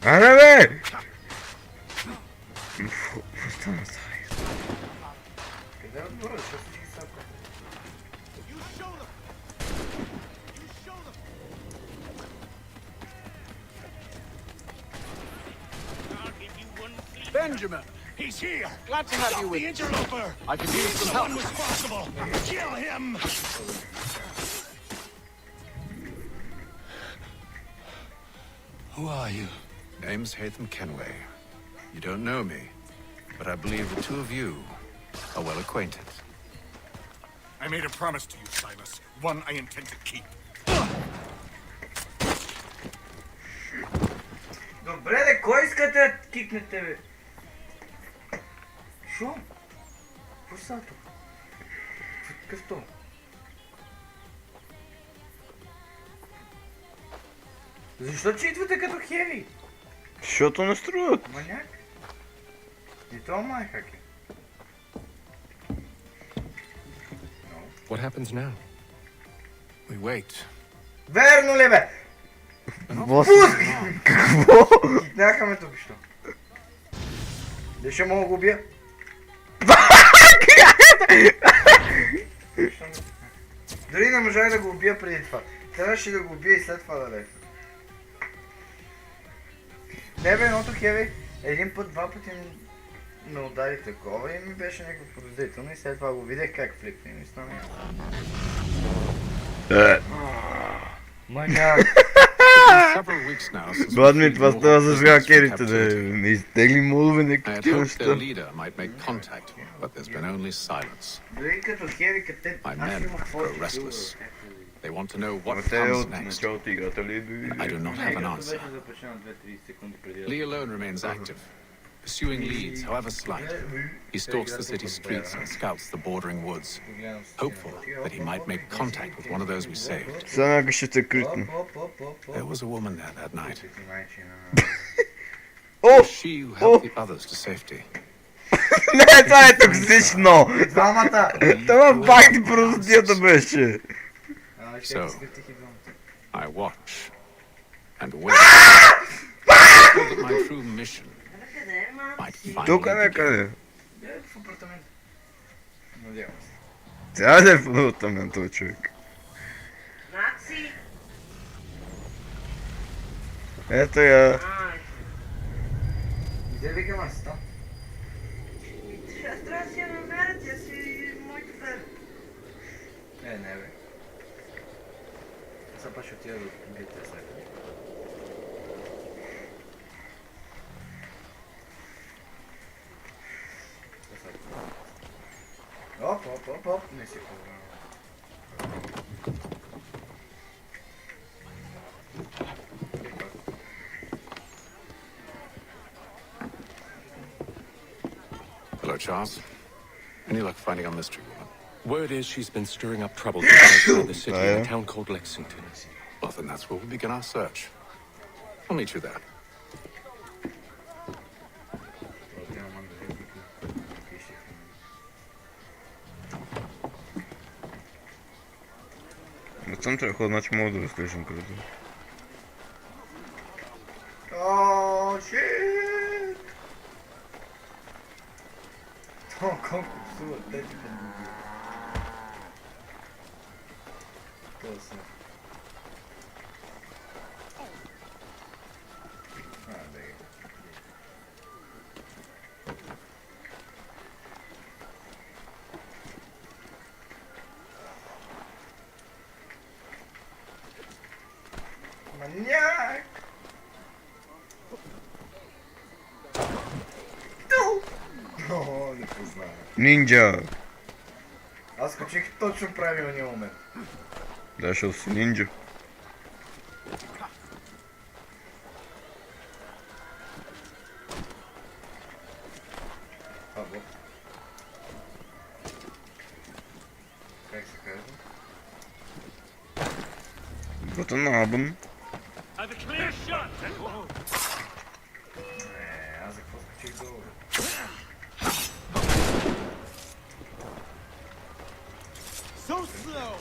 Аре бе! Остана сай. Къде отбора? Защо всички са? Benjamin, he's here. Glad to have you with me. The interloper. I could use He's some the help. one responsible. Kill him. Who are you? Name's Hatham Kenway. You don't know me, but I believe the two of you are well acquainted. I made a promise to you, Silas. One I intend to keep. Добре, де, кой искате да кикнете, бе? Шо? Какво са тук? Какъв то? Защо че идвате като хеви? Защото не струват. Маняк? И то майхак е. What happens now? We wait. Верно ли, бе? Пуск! Какво? Кикнаха ме тук, що? Де ще мога го убия? Дори не можах да го убия преди това. Трябваше да го убия и след това да лег. Не бе, едното хеви, един път, два пъти ме удари такова и ми беше някакво подозрително и след това го видях как фликна и ми стана ясно. Маняк! Брат ми, това става за хакерите, да не изтегли модове някакви неща. Дори като хеви, като те, аз имах твоите They want to know what Те comes от next. началото играта ли? I do not have an answer. Беше започнал 2-3 секунди преди. Lee alone remains active, pursuing leads, however slight. He stalks the city streets and scouts the bordering woods, hopeful that he might make contact with one of those we saved. Сега ще те критна. There was a woman there that night. О! She who helped the others to safety. Не, това е токсично! Двамата! Това бах ти простията беше! So, I watch and wait so that my true mission might finally Тук begin. някъде. В апартамент. Надявам се. Трябва да е в апартамент този човек. Макси! Ето я. Где викам аз там? Аз трябва да си я намеря, тя си моето бебе. Не бе. Сега па ще отида да бите след. Оп, не си погнал. Hello, Charles. Any luck finding our mystery woman? Word is she's been stirring up trouble just outside the city in a town called Lexington. Well, then that's where we'll begin our search. I'll meet you there. На център ход, значи мога да разглеждам където. О, шит! О, колко псува, те ти подбуги. Това са. Маняк! О, не познавам. Нинджа! Аз качих точно в правилния момент. Да, защото си нинджа. Або. Как се казва? Guten Abend. Have a clear shot. Аз за какво скачих долу? So slow.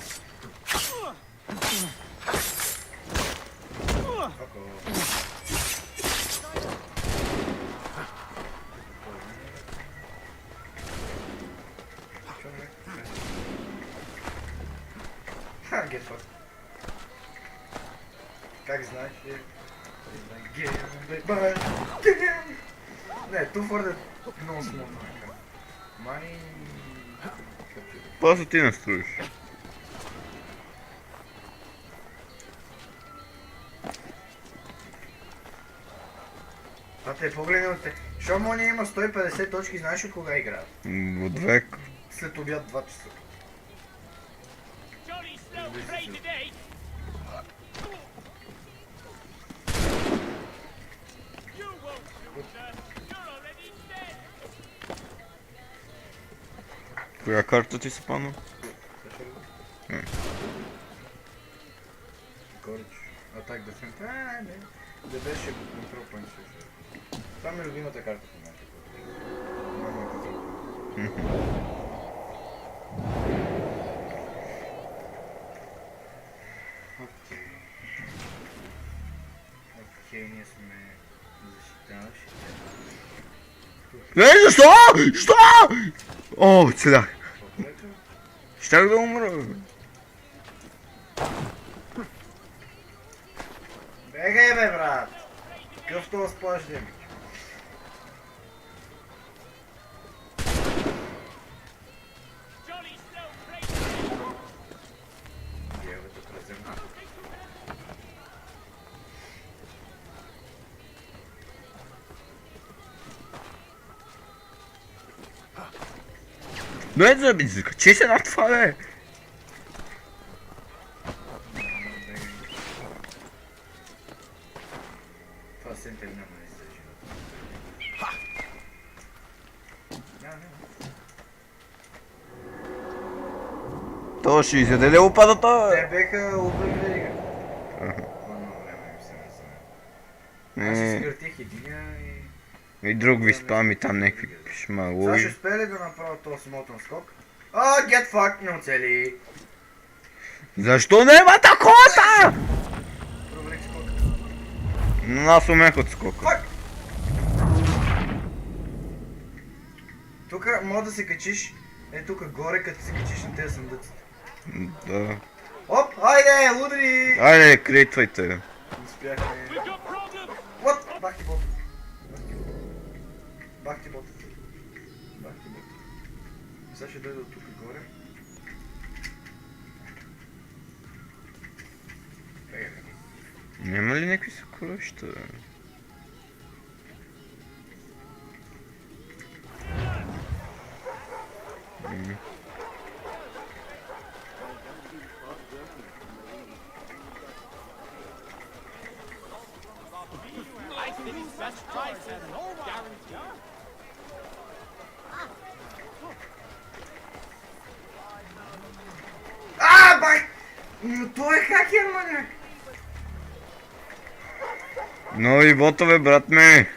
Ха, get fucked. Как знаеш? Не, ту форде много смутно. Мани... Просто ти настроиш. А те погледнете. Шомони има 150 точки, знаеш ли кога играят? От век. След обяд 2 часа. Коя карта ти се пана? Горич. Атак дефент. Не. Да беше контрол point. Това ми е любимата карта в момента. Окей, ние сме защитаващи. Не, защо? Защо? О, целях. Щях да умра. Бегай бе, брат! Какъв това сплаждем? No ето да би, че се над това, бе? То ще изяде ли опадата? Те беха убили верига. Много време им се не знае. Аз изкъртих единия и друг ви спами там някакви Сега шмалови. ще успее ли да направя този смотан скок? Get fucked, не оцели! Защо нема такова? Провалих скок. На нас умех от скока. Fuck! Тук може да се качиш, тук горе, като се качиш на тези съндъците. Да. Оп, айде, удри! Айде, крейтвайте. Не успяхме. What? Бах ти бот. Бах ти бот. Сега ще дойда от тук горе. Няма ли някакви съкровища? Бах! Но той е хакер, маняк! Нови ботове, брат ме!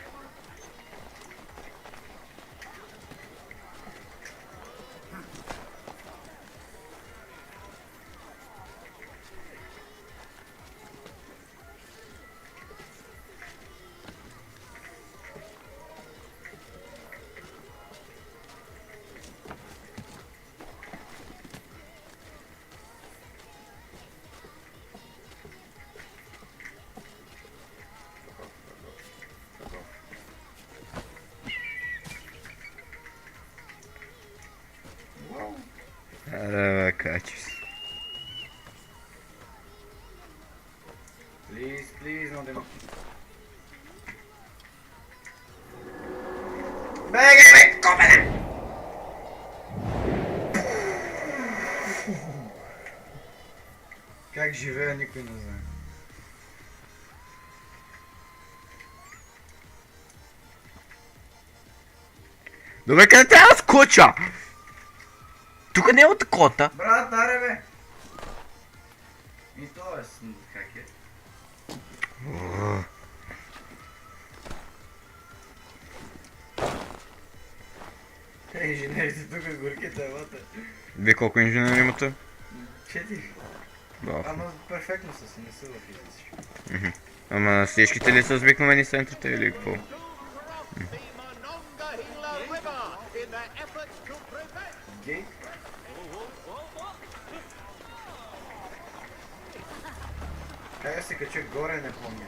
Аре, качи се. Please, no demo. Бегай, копеле! Как живея, никой не знае. Добре, къде трябва да скоча? Тук не е от кота. Брат, аре бе! И то е как е. Инженерите тук горките, елата. Вие колко инженери имате? 4. Ама перфектно са си, не са в физически. Ама всичките ли са с обикновени центрите или какво? Гей? Как да се кача горе, не помня.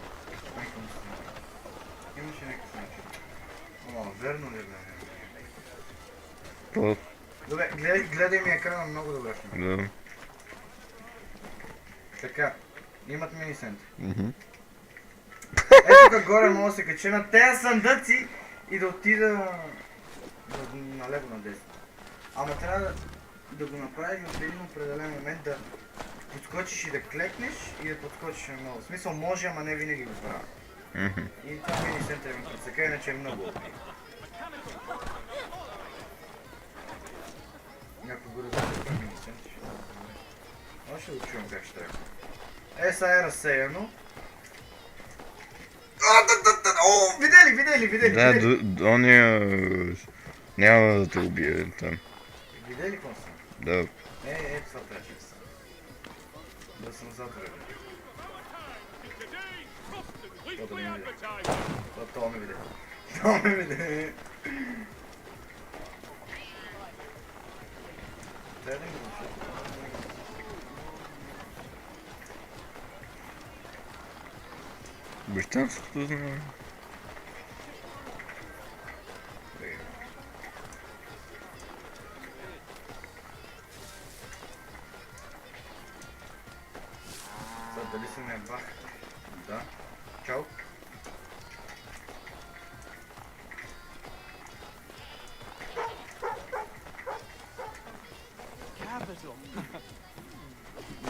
Имаше някакъв начин. О, верно ли бе? Добре, гледай ми екрана много добре в момента. Да. Така, имат мини-сент. Ето тук горе мога да се кача на тези съндъци и да отида налево надесно. Ама трябва да го направиш в един определен момент, да подскочиш и да клекнеш и да подскочиш много. В смисъл може, ама не винаги го правя. И това мини-сентър ми подсека, иначе е много опри. Някой го разбира това мини-сентър. Може ще го чувам как ще трябва. Сега е разсеяно. О, видели! Да, ония... Няма да те убие там. Видели какво съм? Да. Това трябваше да съм. Да съм затворен. Това ме виде. Това ме виде. Трябва да ми го чуя. Британското знае. Дали се не бах? Да. Чао.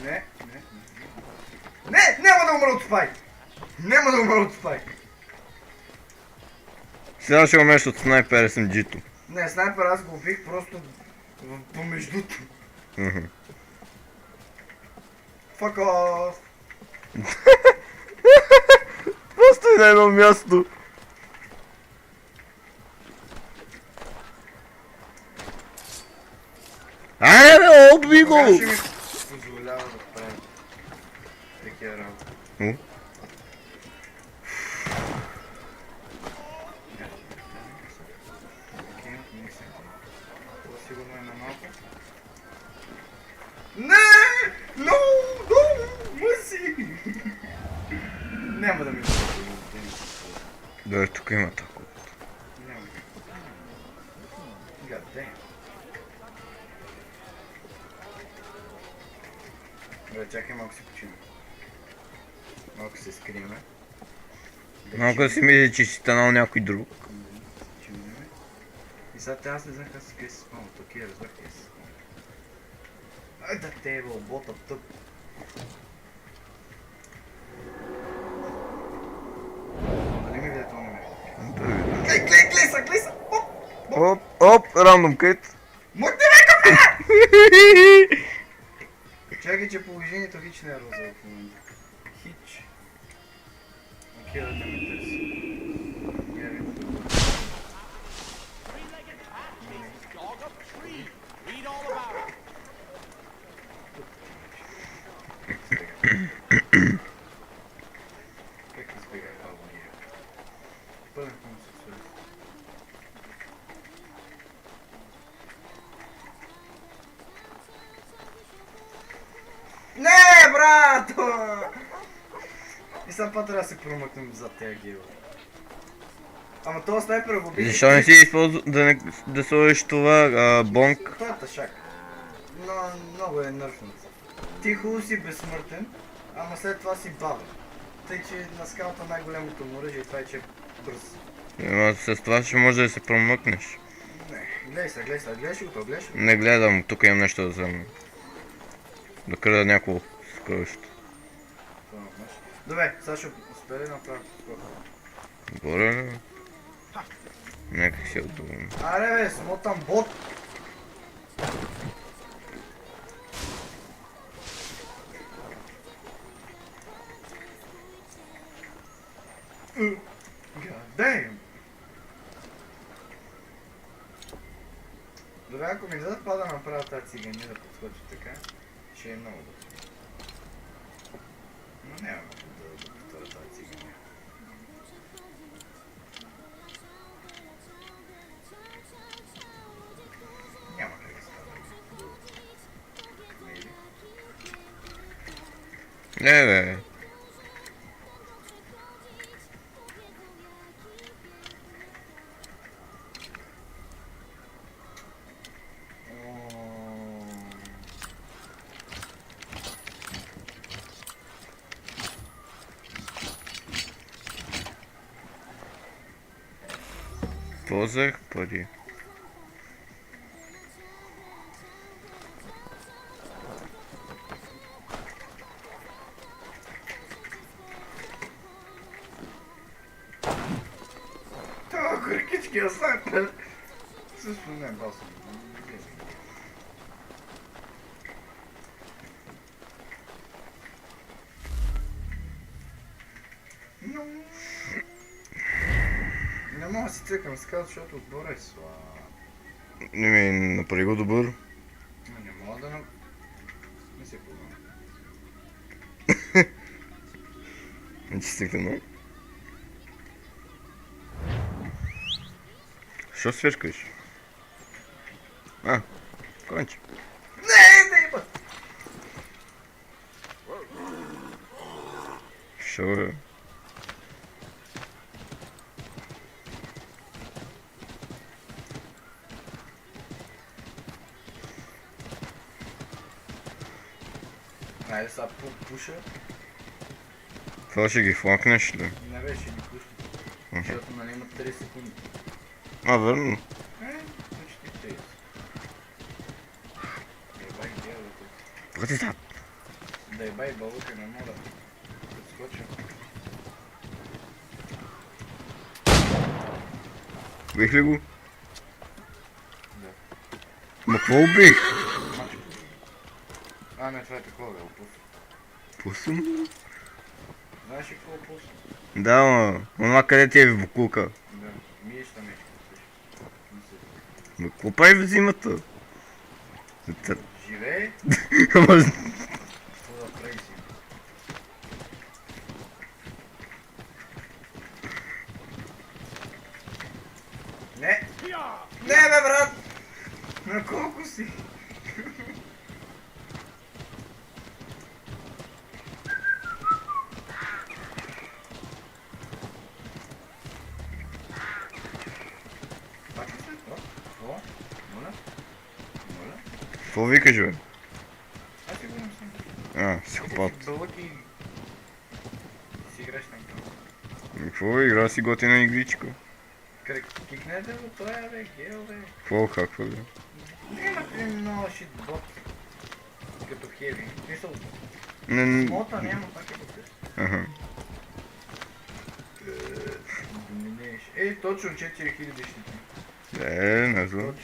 Не, няма да умра от спайк! Няма да умра от спайк! Сега ще умреш от снайпер SMG-то. Не, снайпер аз го убих просто помеждуто. Fuck off! Просто и на едно място. Айде бе, оби го! Кога ще ми позволява да правя такива работи? Сигурно е на малко. Не! No! No! Мърси! Няма да ми Да, тук има такова. Няма. God damn. Добре, чакай малко си почина. Малко се скриеме. Малко си мисли, че си станал някой друг. И сега аз не знам как се скрие с спално. Токи разбрах къде се спално. Ай да те е бота тъп. Дали ми видя това намерение? Глей са! Оп, рандом кит. Мъкни ме капе! Чакай, че положението хич не е розово в момента. Хич. Окей, да не ме търси. Как избегай България? Пълен хомосексуалист. Не, брато! И сега па трябва да се промъкнем зад тези геове. Ама този снайпер го бих... Защо не си използва да сложиш това бонк? Това е тъшак. Но много е нърфнат. Ти хубаво си безсмъртен, ама след това си бавен. Тъй, че на скалата най-голямото му оръжие това е, че е бърз. Ама с това ще може да се промъкнеш. Не, гледай сега, гледаш ли го това, гледаш ли го? Не гледам, тук имам нещо да взема. Да крада няколко скровища. Добре, сега ще успея да направя скоро. Горе ли? Някак си отдувам. Аре бе, смотам бот! God damn! Добре, ако ми дадат па да направя тази цигани да подскочи така, ще е много добре. Но няма да повторя тази цигани. Няма как да става. Не бе. Позах пари. Това горкичкия снайпер! Също не е басен. Не мога да си цъкам скал, защото отбора е слаб. Не направи го добър. Не мога да... Не се подам. Действително. Що свиркаш? Конче. Не има! Що бе? Айде сега пуша. Това ще ги флакнеш ли? Не бе, ще ги пуша. Защото нали има 3 секунди. Верно. Почти 30. Ебай гелото. Пъти да. Да ебай балука, не мога да подскоча. Убих ли го? Да. Ма какво убих? Не, това е такова, бе, опус. Пусум? Знаеш ли какво пусум? Да, ма, онова къде ти е в буклука. Да, миеш там нещо. Ма, какво прави в зимата? Живее? Ама... Какво да прави си? Не! Не, бе, брат! На колко си? Какво викаш, бе? Аз си го не съм. Психопат. Бълък и... си играеш там. Какво бе, игра си готина игричка. Кикнете го, това е, бе, гел, бе. Какво, каква, бе? Има много шит бот. Като хеви. Мисъл... Мота няма, пак е бот. Аха. Точно 4000 щити. Не знам.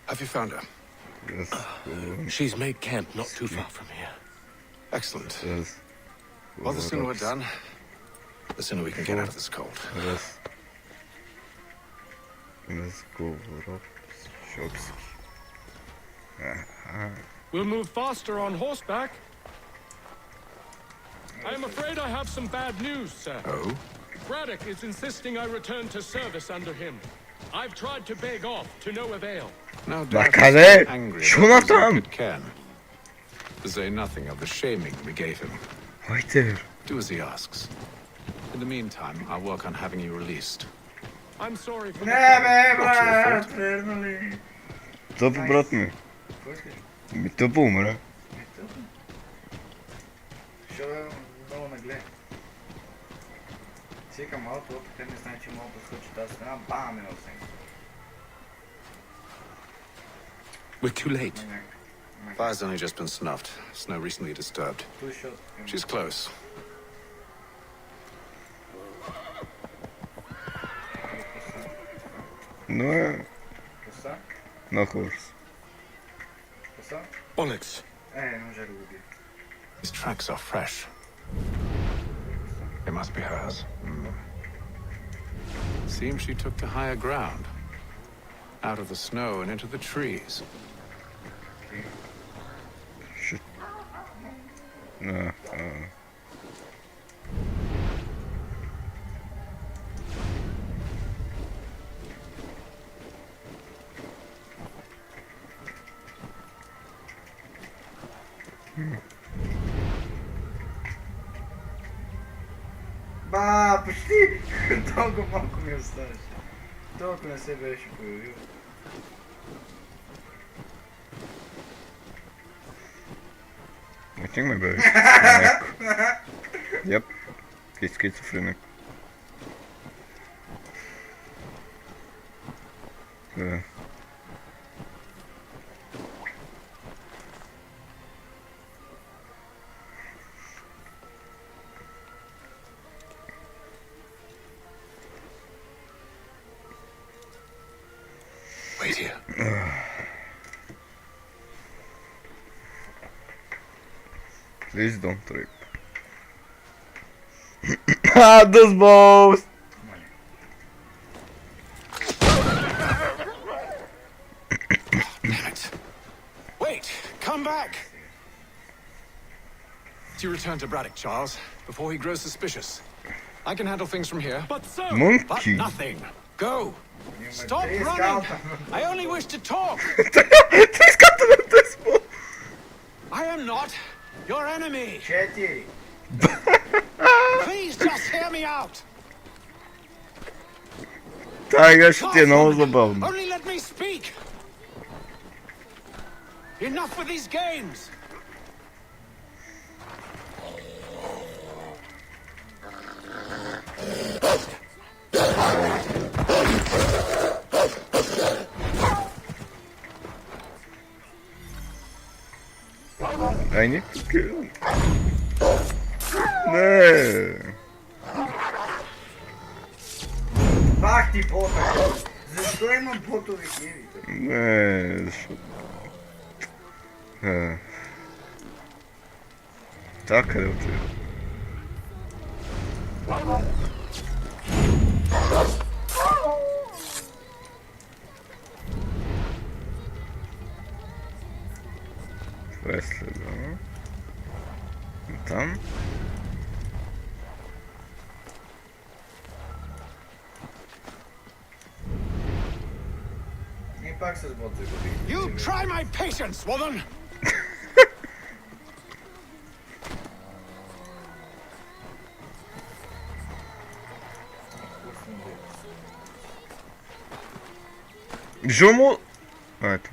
Have you found her? Yes. She's made camp not too far from here. Excellent. Yes. Well, the sooner we're done, the sooner we can get out of this cold. Yes. Let's go, shops. We'll move faster on horseback. I am afraid I have some bad news, sir. Oh? Braddock is insisting I return to service under him. I've tried to beg off, to no avail. No Bak doubt hadi. he's angry Şuna about tam. his can. To say nothing of the shaming we gave him. Haydi. Do as he asks. In the meantime, I'll work on having you released. I'm sorry for Не, бе, брат, верно ли? Тъпо, брат ми. Какво искаш? Ми тъпо умре. Що е много нагле. Сека малко, опит те не знае, че мога да скочи тази страна. Бам, едно сенко. We're too late. Fire's only just been snuffed. Snow recently disturbed. She's close. No. No horse. Bollocks. Не може да го убие. These tracks are fresh. They must be hers. Seems she took to higher ground. Out of the snow and into the trees. Shit. No. Ба, почти толкова малко ми оставаше. Толкова не се беше появил. I think maybe. Yep. He's schizophrenic. Yeah. Wait here. Please don't trip. Those balls! Damn it. Wait, come back! You return to Braddock, Charles, before he grows suspicious. I can handle things from here. But sir! Monkey! But nothing. Go! Stop running! I only wish to talk! I am not your enemy! Chetty! Please just hear me out! Тая ще ти е много забавно. Only let me speak! Enough with these games! Айни? Не. Бах ти бота! Защо има ботови хиви? Не, защо? Так, къде отиде? Това е следва. Там. И пак с бот загубих. You try my patience, woman! Жомо... Ето.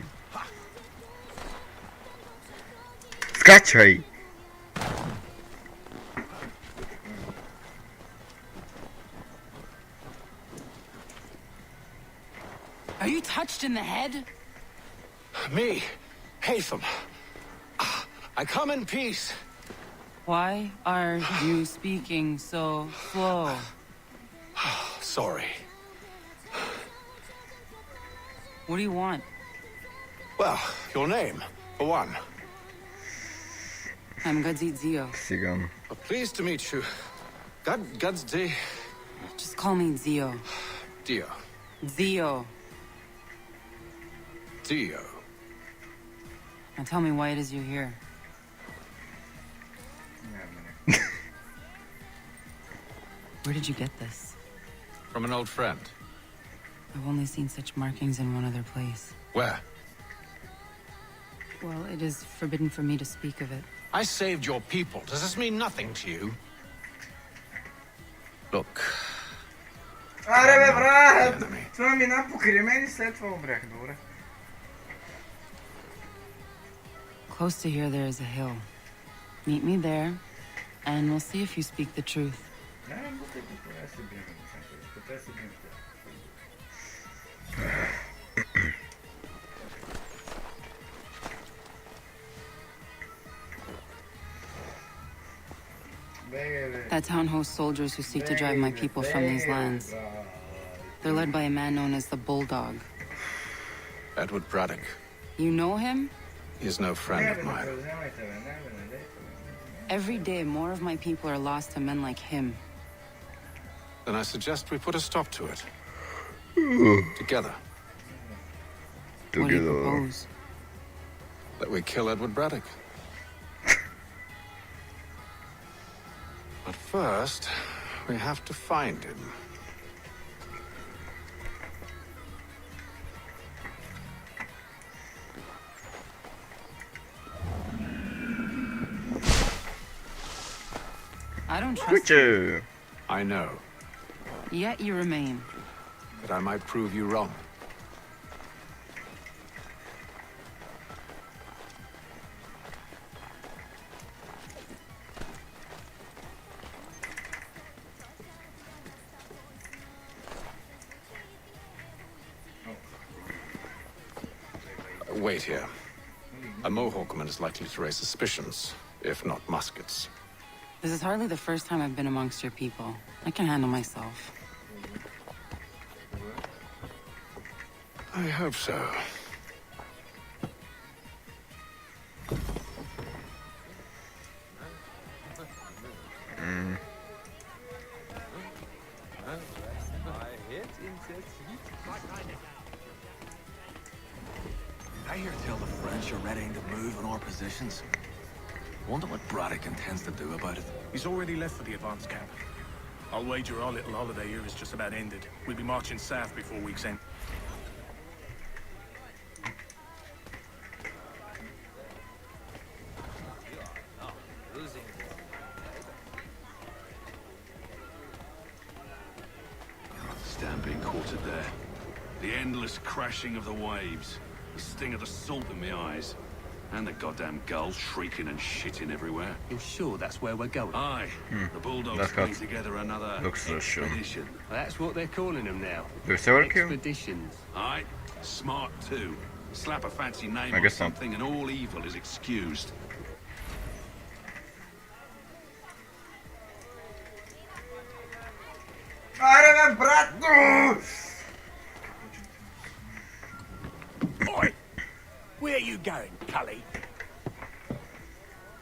Скачай! Are you touched in the head? Me, Haytham. I come in peace. Why are you speaking so slow? Sorry. What do you want? Well, your name, for one. I'm Gabi Zio. Циган. Pleased to meet you. Gadsdi. Just call me Zio. Dio. Zio. Dio. Now tell me why it is you're here. Where did you get this? From an old friend. I've only seen such markings in one other place. Where? Well, it is forbidden for me to speak of it. I saved your people. Does this mean nothing to you? Look. Аре бе, брат! Това мина покрай мен и след това умрях, добре. Close to here there is a hill. Meet me there, and we'll see if you speak the truth. That town hosts soldiers who seek to drive my people from these lands. They're led by a man known as the Bulldog. Edward Braddock. You know him? He is no friend of mine. Every day, more of my people are lost to men like him. Then I suggest we put a stop to it. Together. What do you propose? That we kill Edward Braddock. But first, we have to find him. I don't trust you. I know. Yet you remain. That I might prove you wrong. Wait here. A Mohawkman is likely to raise suspicions, if not muskets. This is hardly the first time I've been amongst your people. I can handle myself. I hope so. I hear tell the French are ready to move on our positions. Wonder what Braddock intends to do about it. He's already left for the advance camp. I'll wager our little holiday here is just about ended. We'll be marching south before week's end. Stand being quartered there. The endless crashing of the waves. The sting of the salt in my eyes. And the goddamn gulls shrieking and shitting everywhere. You're sure that's where we're going? Aye. The Bulldogs That's putting hot. together another Looks so sure. expedition. That's what they're calling them now. Do they work here? Expeditions. Aye. Smart too. Slap a fancy name I on guess not. something and all evil is excused. Are brat! Oi! Where you going, Cully?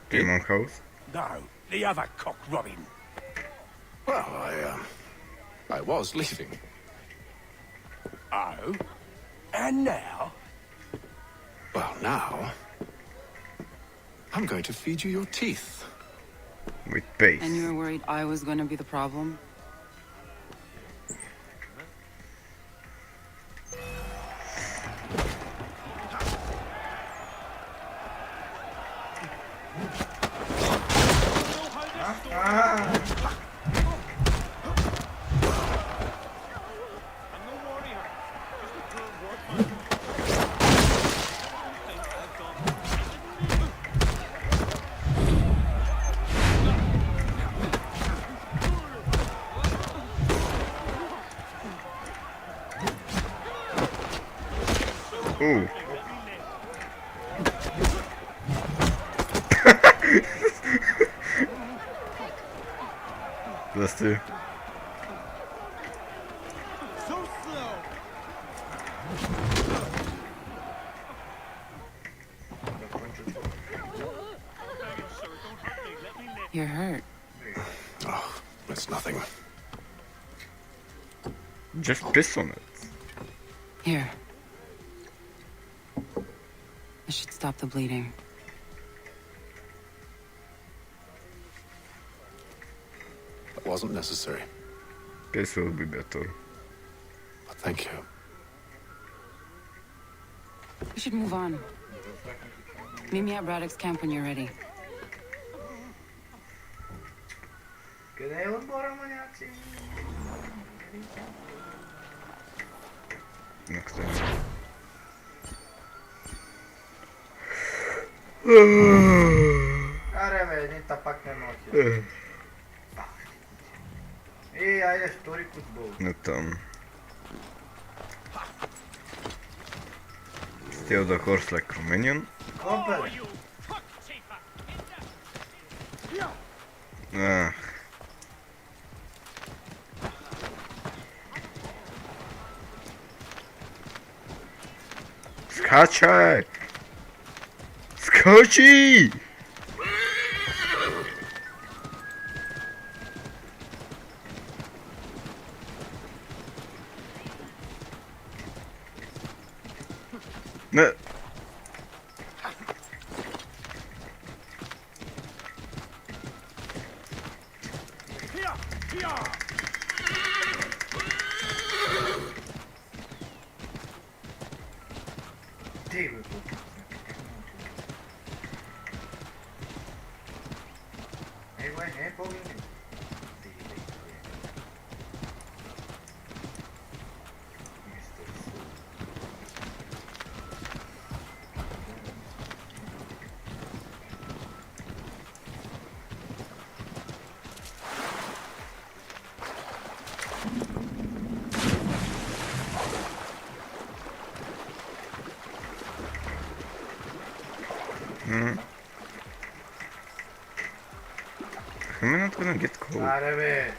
Demon House. No, the other cock robin. Well, I was leaving. Oh? And now? Well, now... I'm going to feed you your teeth. With base. And you were worried I was going to be the problem? Ooh. That's two. So slow. You're hurt. Oh, it's nothing. Just piss on it. Here. This should stop the bleeding. That wasn't necessary. This will be better. But thank you. We should move on. Meet me at Braddock's camp when you're ready. Къде е отбора, маняци? Next time. Аре бе, един тапак не носи. Айде, втори футбол. Не там. Steal the horse like Romanian. Опе! Ah. Skaczaj! Skoczy! No. Am I not gonna get cold? Аре бе!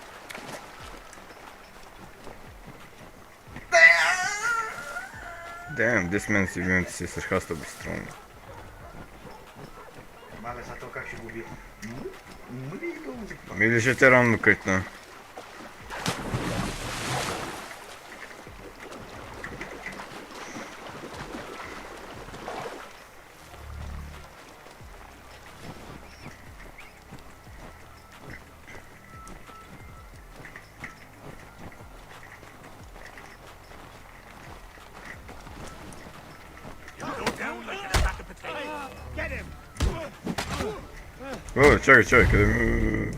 Damn, this man's immune system has to be strong. Мале, са то как ще го бие? Или ще те рано кътна. О, чакай, къде...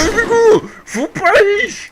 amigo! Vou país!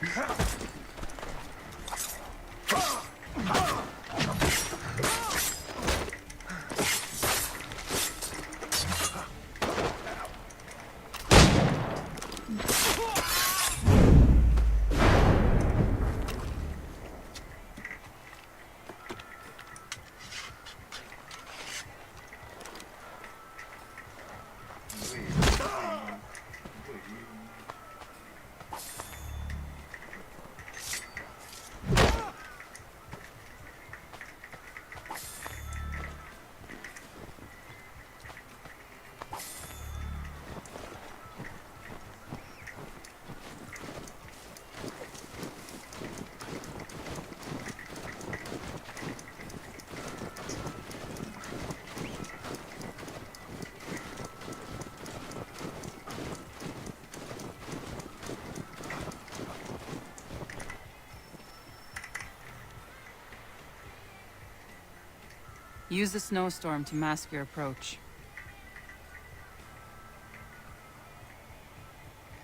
Use the snowstorm to mask your approach.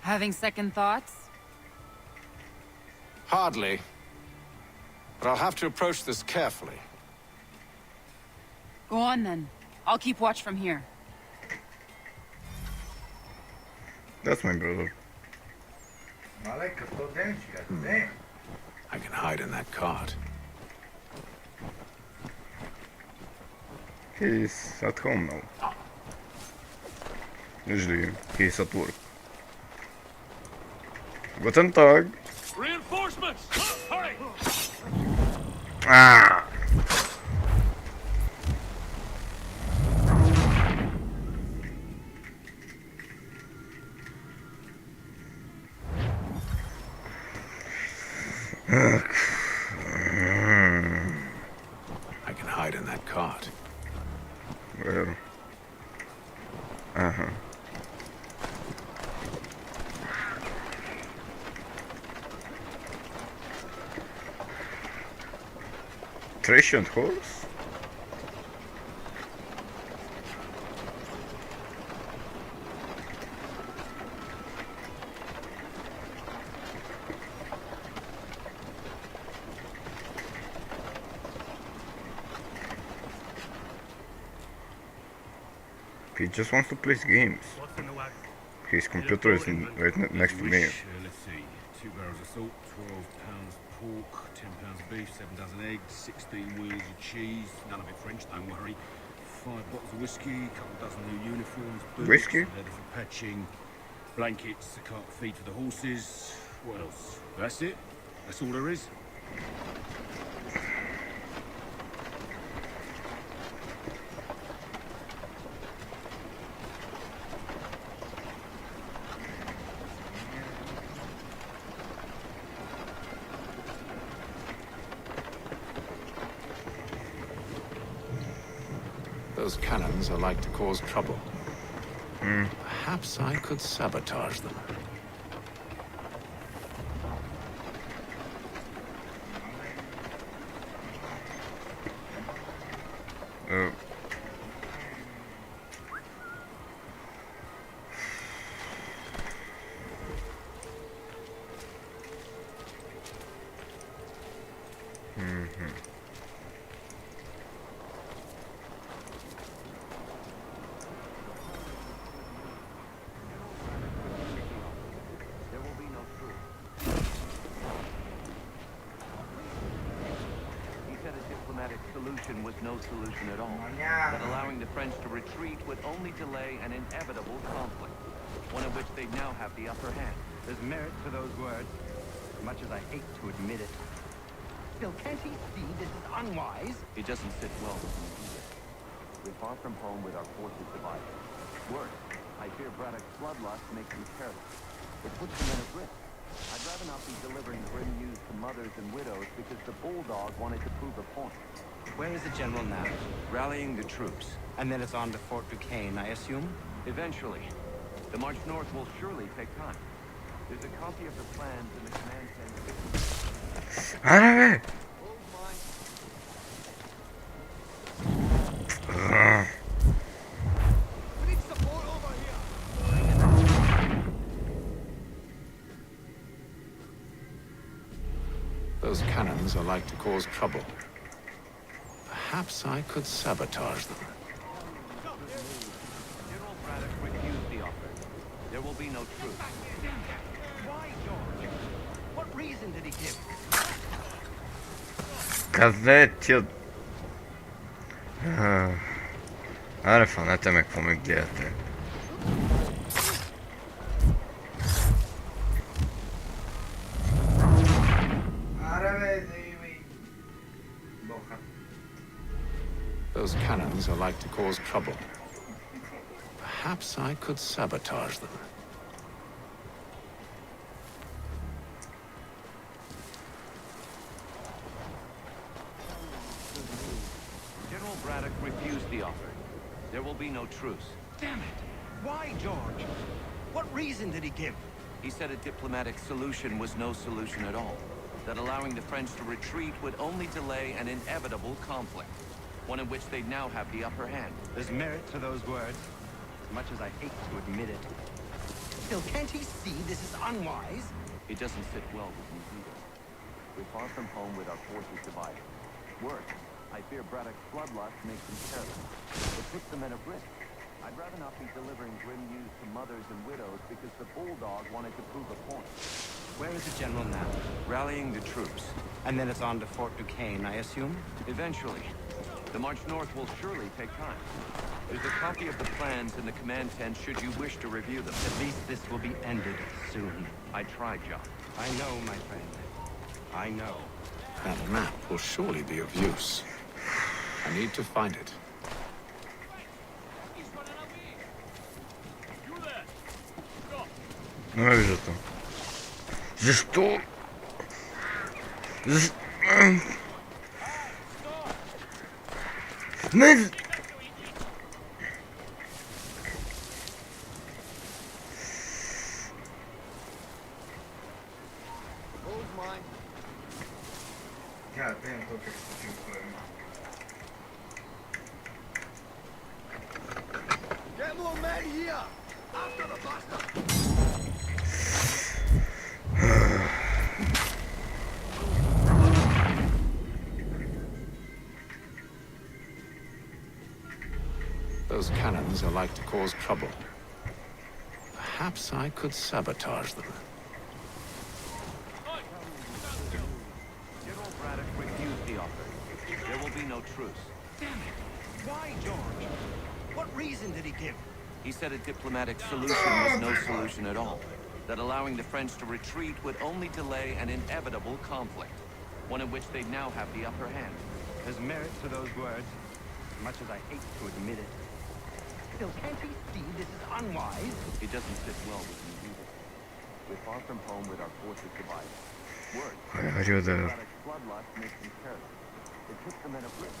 Having second thoughts? Hardly. But I'll have to approach this carefully. Go on then. I'll keep watch from here. That's my brother. I can hide in that cart. He's at home now. Usually he's at work. Guten Tag. Reinforcements! Hurry! Ah! I can hide in that cart. Where? Uh-huh. Thracian horse? He just wants to play games. His computer is right next to me. Let's see. 2 barrels of salt, 12 pounds pork, 10 pounds of beef, 7 dozen eggs, 16 wheels of cheese, none of it French, don't worry. 5 bottles of whiskey, couple dozen new uniforms, boots, Whiskey? leather for patching, blankets, a cart feed for the horses. What else? That's it? That's all there is? Those cannons are like to cause trouble. Perhaps I could sabotage them. Solution was no solution at all. That allowing the French to retreat would only delay an inevitable conflict, one of which they now have the upper hand. There's merit to those words, as much as I hate to admit it. Still, can't he see this is unwise? It doesn't sit well with me either. We're far from home with our forces divided. Worse, I fear Braddock's bloodlust makes him careless. It puts him at risk. I'd rather not be delivering grim news to mothers and widows because the bulldog wanted to prove a point. Where is the general now? Rallying the troops. And then it's on to Fort Duquesne, I assume? Eventually. The march north will surely take time. There's a copy of the plans in the command center. Árabe! We need support over here. Those cannons are like to cause trouble. Perhaps I could sabotage them. General Braddock refused the offer. There will be no truce. Why, George? What reason did he give? Cazzetto. Arra fan, te meg fog még gyertek. Those cannons are like to cause trouble. Perhaps I could sabotage them. General Braddock refused the offer. There will be no truce. Damn it! Why, George? What reason did he give? He said a diplomatic solution was no solution at all. That allowing the French to retreat would only delay an inevitable conflict. One in which they'd now have the upper hand. There's merit to those words, as much as I hate to admit it. Still, can't he see this is unwise? It doesn't sit well with me either. We're far from home with our forces divided. Worse, I fear Braddock's bloodlust makes them careless. It puts the men at risk. I'd rather not be delivering grim news to mothers and widows because the bulldog wanted to prove a point. Where is the general now? Rallying the troops. And then it's on to Fort Duquesne, I assume? Eventually. The march north will surely take time. There's a copy of the plans in the command tent should you wish to review them. At least this will be ended soon. I tried, John. I know, my friend. I know. That map will surely be of use. I need to find it. No wiesz, że to. Żeż tu. Żeż... My... God damn, to tak Get more men here! After the bastard! Those cannons are like to cause trouble. Perhaps I could sabotage them. General Braddock refused the offer. There will be no truce. Damn it! Why, George? What reason did he give? He said a diplomatic solution was no solution at all. That allowing the French to retreat would only delay an inevitable conflict. One in which they'd now have the upper hand. There's merit to those words, as much as I hate to admit it. Still, can't he see this is unwise? It doesn't sit well with me either. We're far from home with our forces divided. Worse, Braddock's bloodlust makes them careless. It puts the men at risk.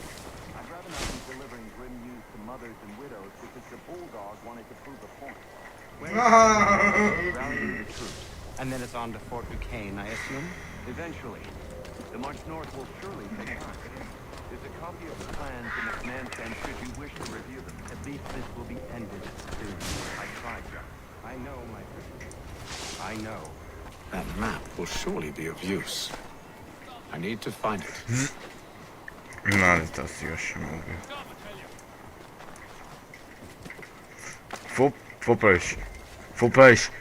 I'd rather not be delivering grim news to mothers and widows because the bulldog wanted to prove a point. Rallying the troops. And then it's on to Fort Duquesne, I assume? Eventually. The march north will surely take time. There's a copy of the plans in the command tent should you wish to review them. At least this will be ended soon. I tried, John. I know, my friend. I know. That map will surely be of use. I need to find it. No, ale teraz już się mówię. Poproś. Poproś.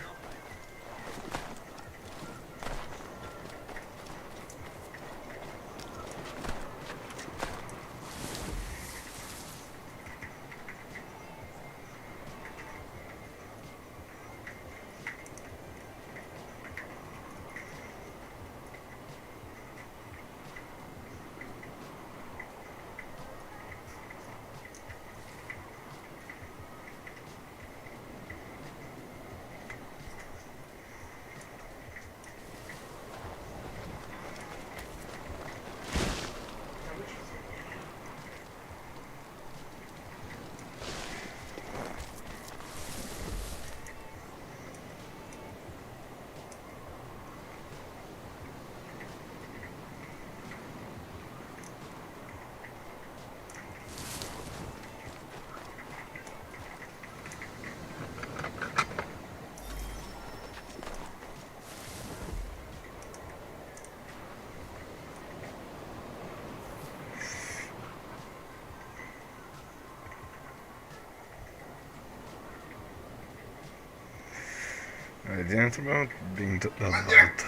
не треба да им разбавят.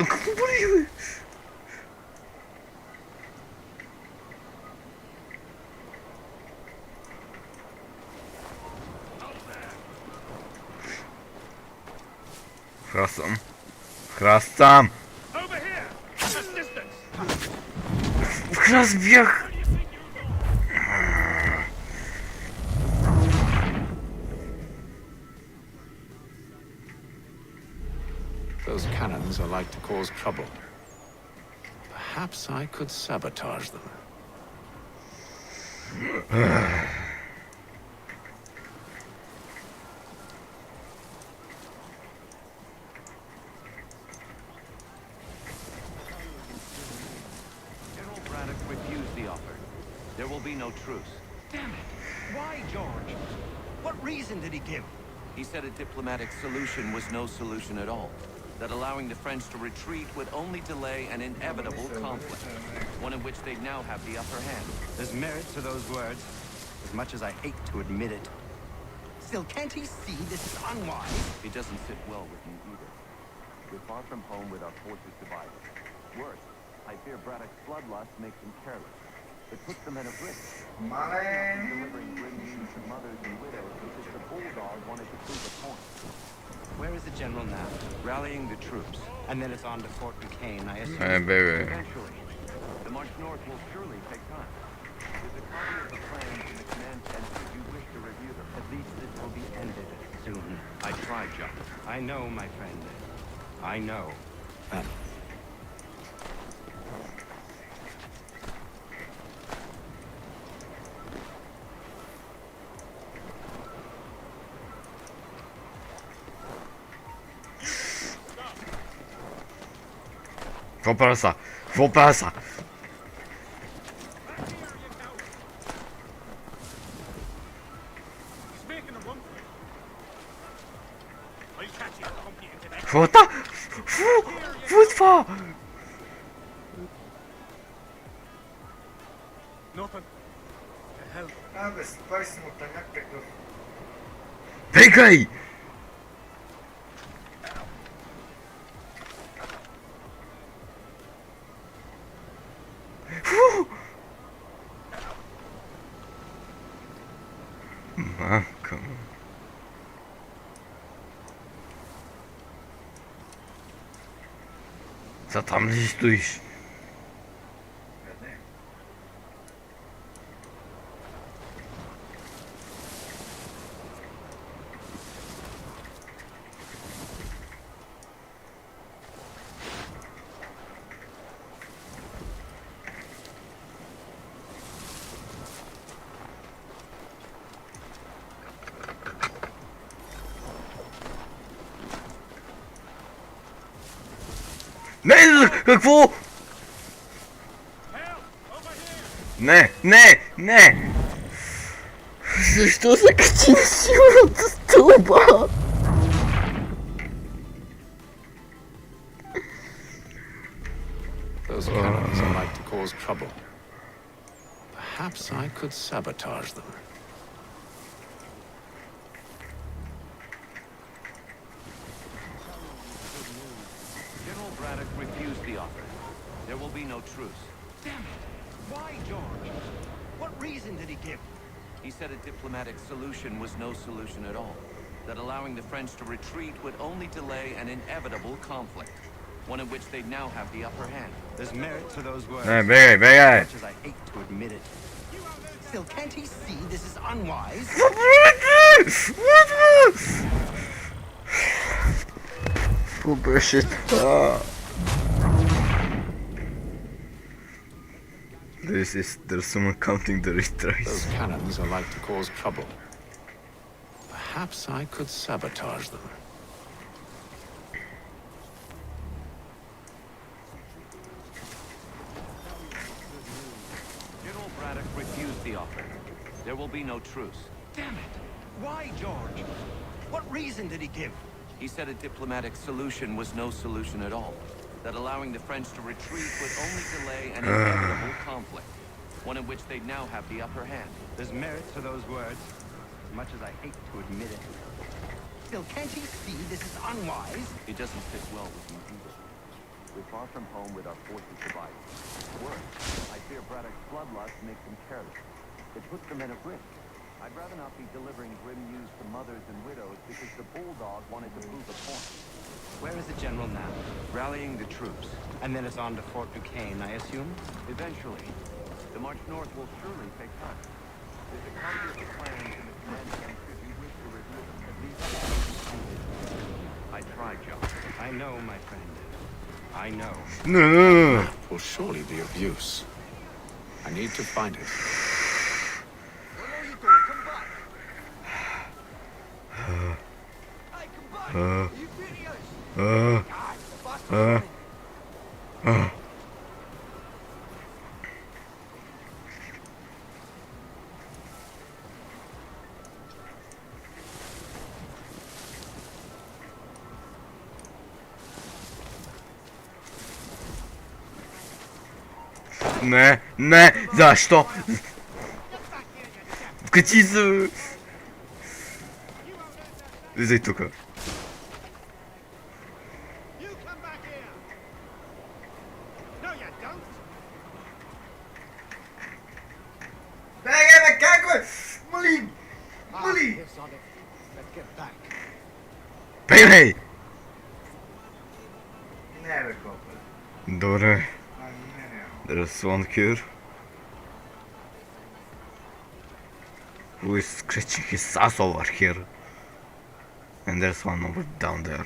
Какво бъдеш, бе? Храстам. Храстам! В храст бях! Those cannons are like to cause trouble. Perhaps I could sabotage them. General Braddock refused the offer. There will be no truce. Damn it! Why, George? What reason did he give? He said a diplomatic solution was no solution at all. That allowing the French to retreat would only delay an inevitable conflict, one in which they'd now have the upper hand. There's merit to those words, as much as I hate to admit it. Still, can't he see this is unwise? It doesn't sit well with me either. We're far from home with our forces divided. Worse, I fear Braddock's bloodlust makes him careless. It puts the men at risk. Delivering grim news to mothers and widows because the bulldog wanted to prove a point. Where is the general now? Rallying the troops. And then it's on to Fort Duquesne, I assume. Baby. Eventually. The march north will surely take time. There's a copy of the plans in the command tent if you wish to review them. At least this will be ended soon. I tried, John. I know, my friend. I know. Какво правя са? Какво правя са? Какво та? Какво е това? Абе, спай си мотаняк такъв. Бегай! Мамка. За там ли стоиш? Не, какво? Не, не, не! Защо се качи на силната стълба? Those cannons are like to cause trouble. Perhaps I could sabotage them. General Braddock refused the offer. There will be no truce. Damn it! Why, George? What reason did he give? He said a diplomatic solution was no solution at all. That allowing the French to retreat would only delay an inevitable conflict. One in which they'd now have the upper hand. There's merit to those words. Не, бегай, бегай! As much as I hate to admit it. Still, can't he see this is unwise? Какво беше това? There's someone counting the retries. Those cannons are like to cause trouble. Perhaps I could sabotage them. General Braddock refused the offer. There will be no truce. Damn it! Why, George? What reason did he give? He said a diplomatic solution was no solution at all. That allowing the French to retreat would only delay an inevitable conflict. One in which they'd now have the upper hand. There's merit to those words, as much as I hate to admit it. Still, can't you see this is unwise? It doesn't fit well with me either. We're far from home with our forces divided. Worse, I fear Braddock's bloodlust makes him careless. It puts the men at risk. I'd rather not be delivering grim news to mothers and widows because the bulldog wanted to prove a point. Where is the general now? Rallying the troops. And then it's on to Fort Duquesne, I assume? Eventually. The march north will surely take time. There's a copy of the plans in the command center if you wish to review them. At least I tried, John. I know, my friend. I know. No. That will surely be of use. I need to find it. Ne, zašto? Какие за... Визай тука. Бегай, как бе? Моли! Моли! Бегай! Не бе, копа. Добре. There's one here who is scratching his ass over here, and there's one over down there.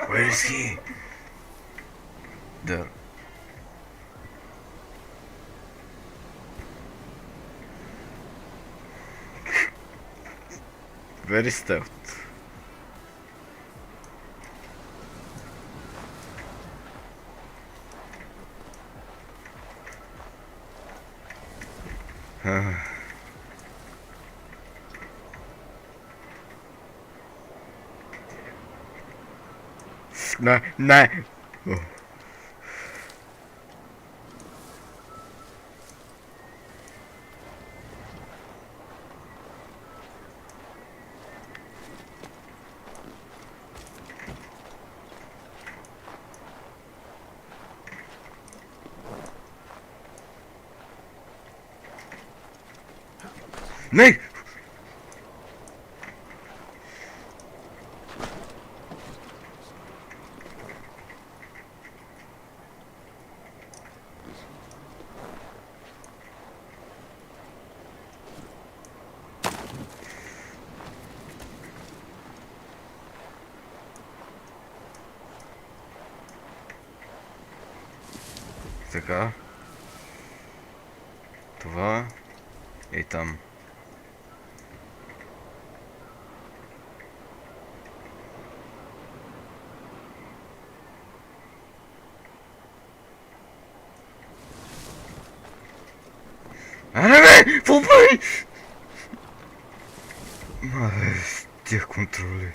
Where is he? There. Very stealth. No. Oh. Nick! Така. Това. И там. Аре, full play! Мадре, с тех контролей.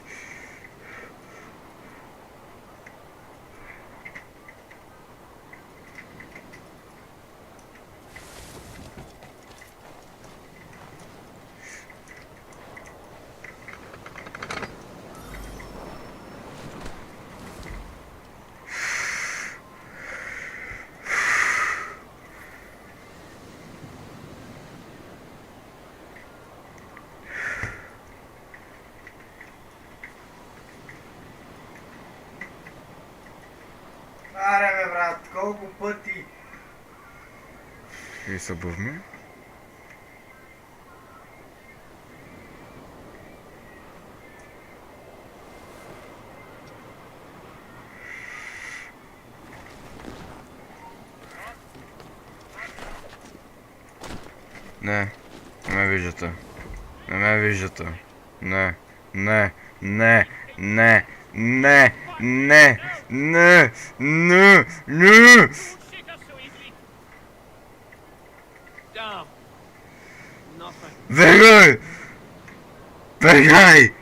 брат, колко пъти? И се бавни. Не ме виждате. Не ме виждате. Не, не, не, не, не, не, не, не, не. Бегай! Бегай!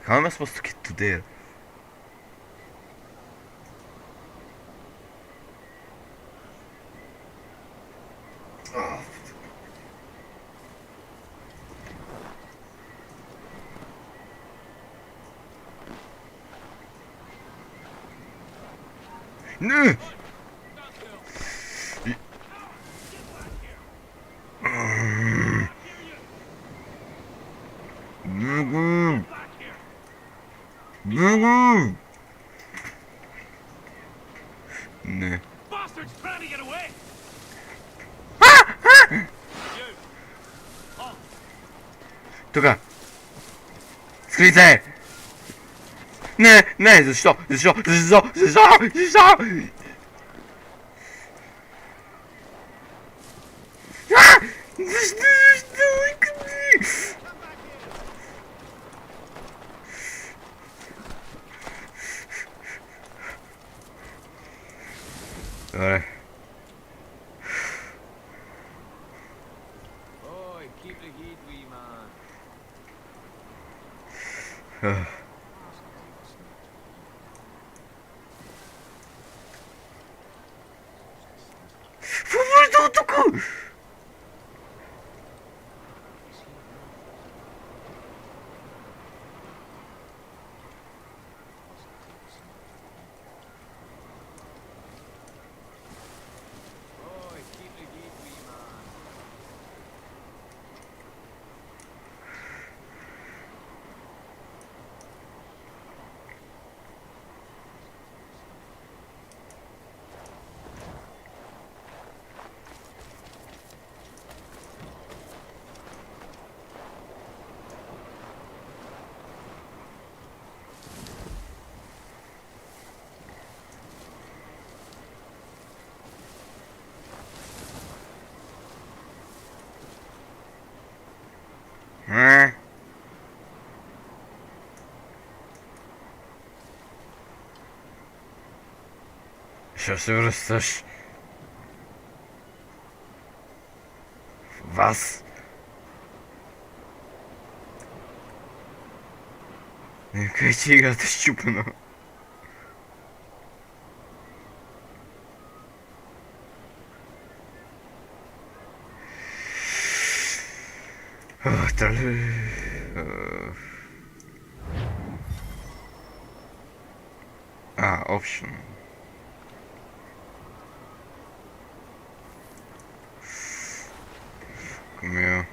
How am I supposed to get to there? Oh. No! Не. Тука! Скрийте! Не, не, защо? Защо? Защо? Защо? Защо? Защо? Къде? Добре. Ой, keep the heat, wee man. Какво тук? Ще се връщаш. Вас. Не кажи, че играта е щупена. Option. Come here.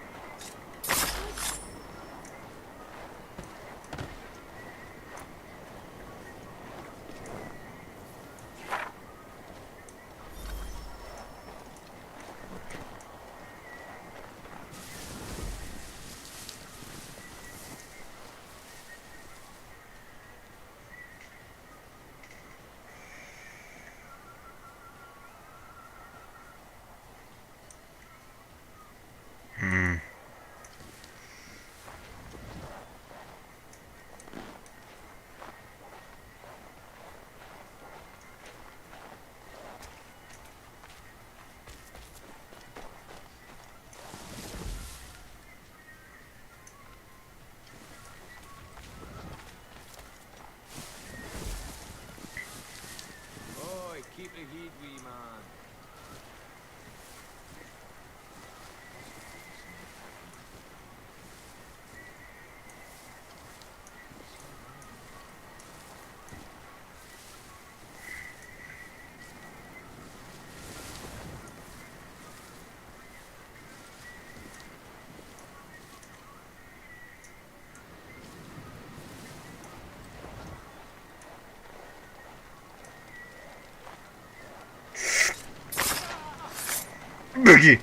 Boogie!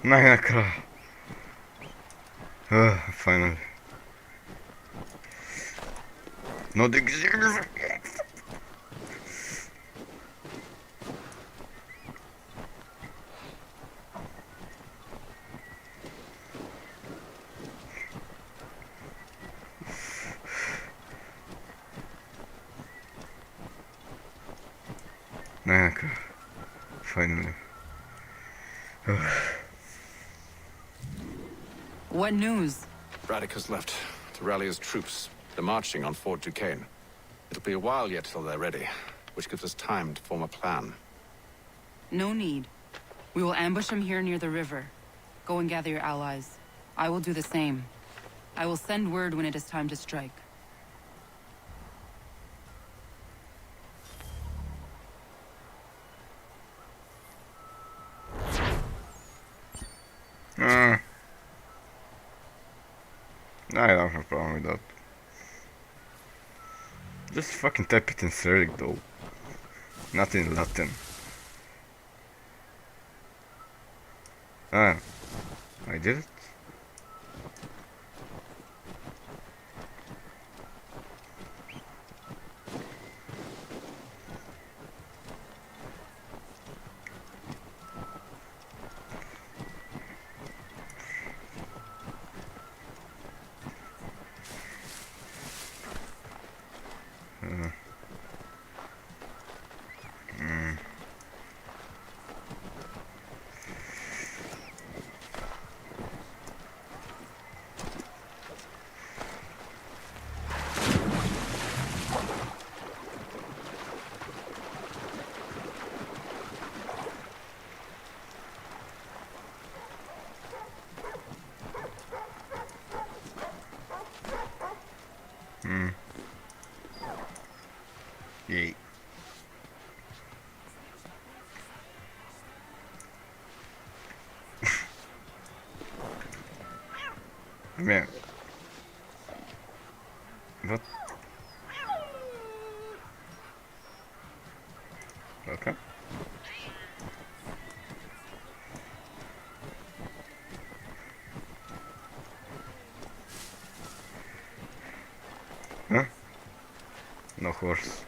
Najnakraj. Finally. Not exist. Najnakraj. Finally. What news? Braddock has left to rally his troops. They're marching on Fort Duquesne. It'll be a while yet till they're ready, which gives us time to form a plan. No need. We will ambush him here near the river. Go and gather your allies. I will do the same. I will send word when it is time to strike. I don't have a problem with that. Just fucking type it in Cyrillic though. Not in Latin. Ah, I did it? Yay. Man. What? Okay. Huh? No horse.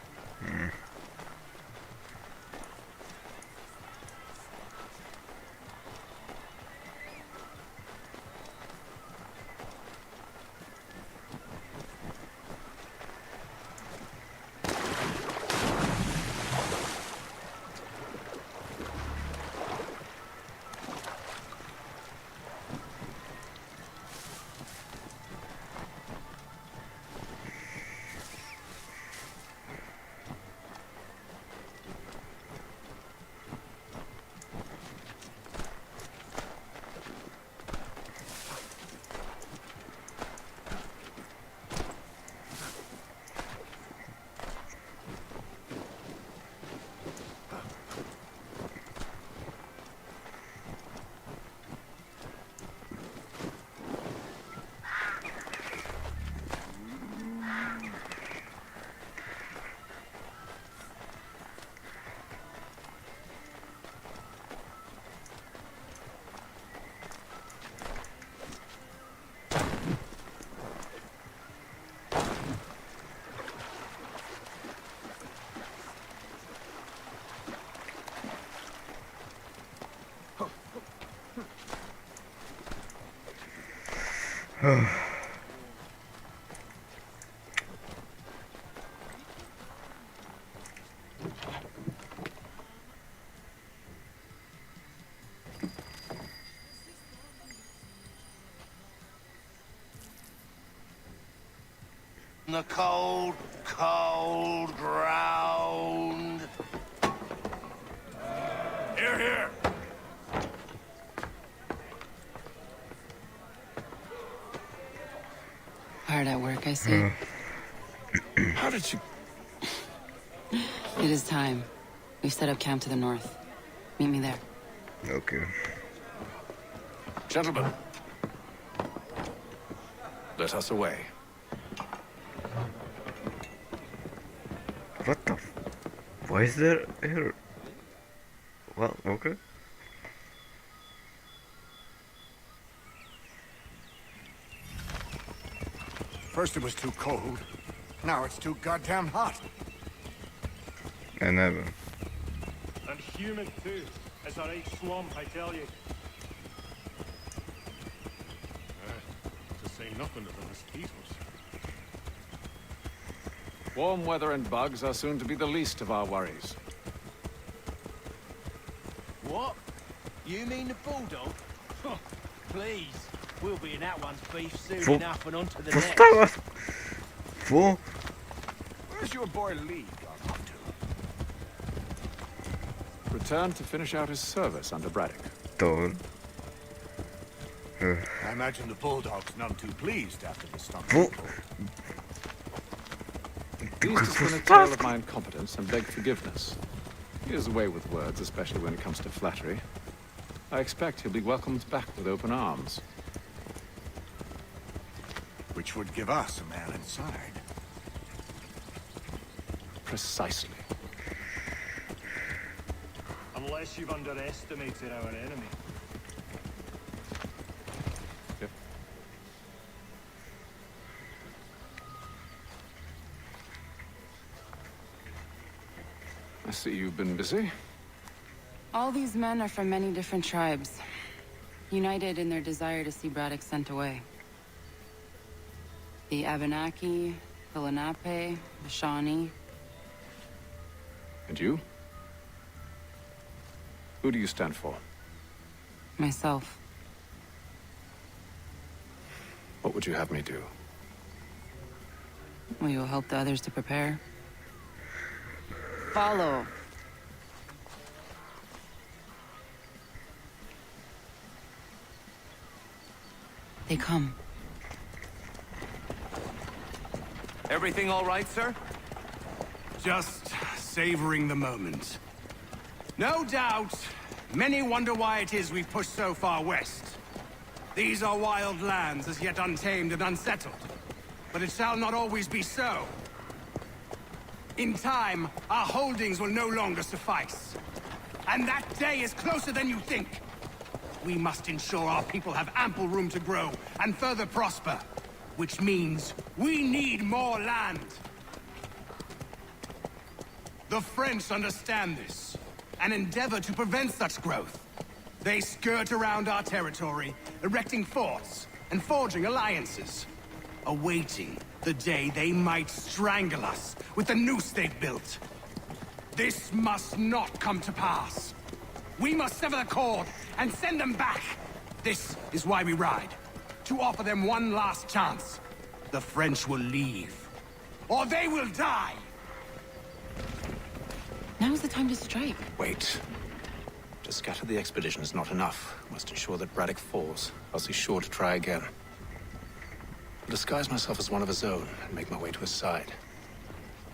The cold, cold ground. Here, here. Hard at work, I see. How did you... It is time. We've set up camp to the north. Meet me there. Okay. Gentlemen, let us away. What the? Why is there here? Well, okay. First it was too cold. Now it's too goddamn hot. I never. And humid too. It's a right swamp, I tell you. To say nothing of the mosquitoes. Warm weather and bugs are soon to be the least of our worries. What? You mean the bulldog? Please. We'll be in that one's beef soon enough and onto the next. Where's your boy Lee gone off to? Returned to finish out his service under Braddock. I imagine the bulldog's none too pleased after the stomach. He used to spin a tale of my incompetence and beg forgiveness. He has a way with words, especially when it comes to flattery. I expect he'll be welcomed back with open arms. Which would give us a man inside. Precisely. Unless you've underestimated our enemy. Yep. I see you've been busy. All these men are from many different tribes, united in their desire to see Braddock sent away. The Abenaki, the Lenape, the Shawnee. And you? Who do you stand for? Myself. What would you have me do? Will you help the others to prepare? Follow. They come. Everything all right, sir? Just savoring the moment. No doubt, many wonder why it is we've pushed so far west. These are wild lands, as yet untamed and unsettled. But it shall not always be so. In time, our holdings will no longer suffice. And that day is closer than you think. We must ensure our people have ample room to grow and further prosper. Which means we need more land. The French understand this, and endeavor to prevent such growth. They skirt around our territory, erecting forts and forging alliances, awaiting the day they might strangle us with the noose they've built. This must not come to pass. We must sever the cord and send them back. This is why we ride. To offer them one last chance. The French will leave, or they will die. Now's the time to strike. Wait. To scatter the expedition is not enough. We must ensure that Braddock falls, else he's sure to try again. I'll disguise myself as one of his own and make my way to his side.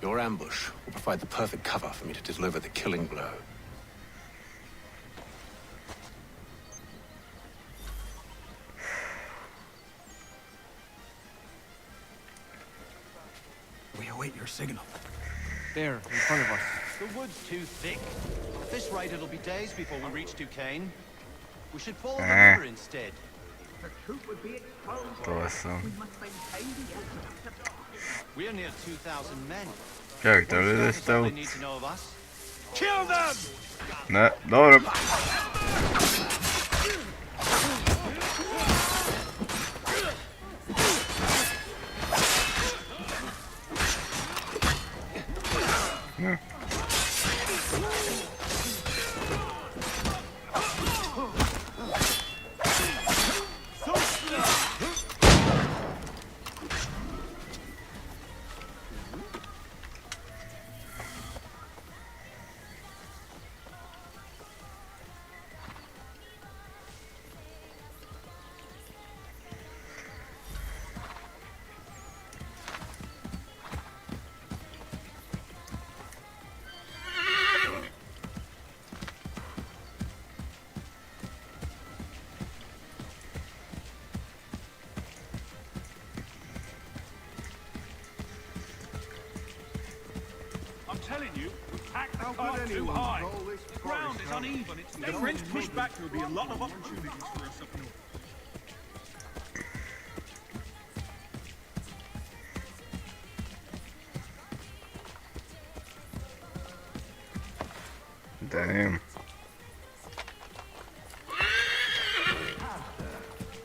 Your ambush will provide the perfect cover for me to deliver the killing blow. We await your signal. There, in front of us. The wood's too thick. At this rate, it'll be days before we reach Duquesne. We should follow the river instead. The truth would be exposed. Awesome. We must maintain the We're near 2,000 men. Čak, to What je else stał. they need to know of us? Kill them! Ne, dobro. Ne. guiding you. Tack the cart too high. The ground is uneven. If the French push back, there will be a lot of opportunities for us up north. Damn.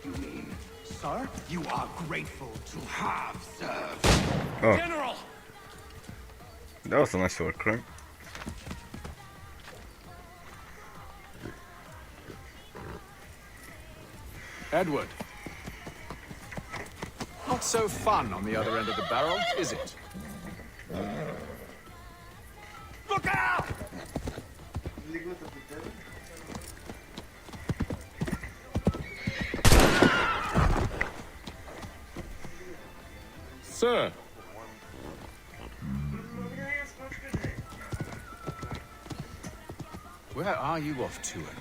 You mean, sir? You are grateful to have served. Oh. General! That was a nice work, right? Edward. Not so fun on the other end of the barrel, is it? Look out! Sir. Where are you off to, Edward?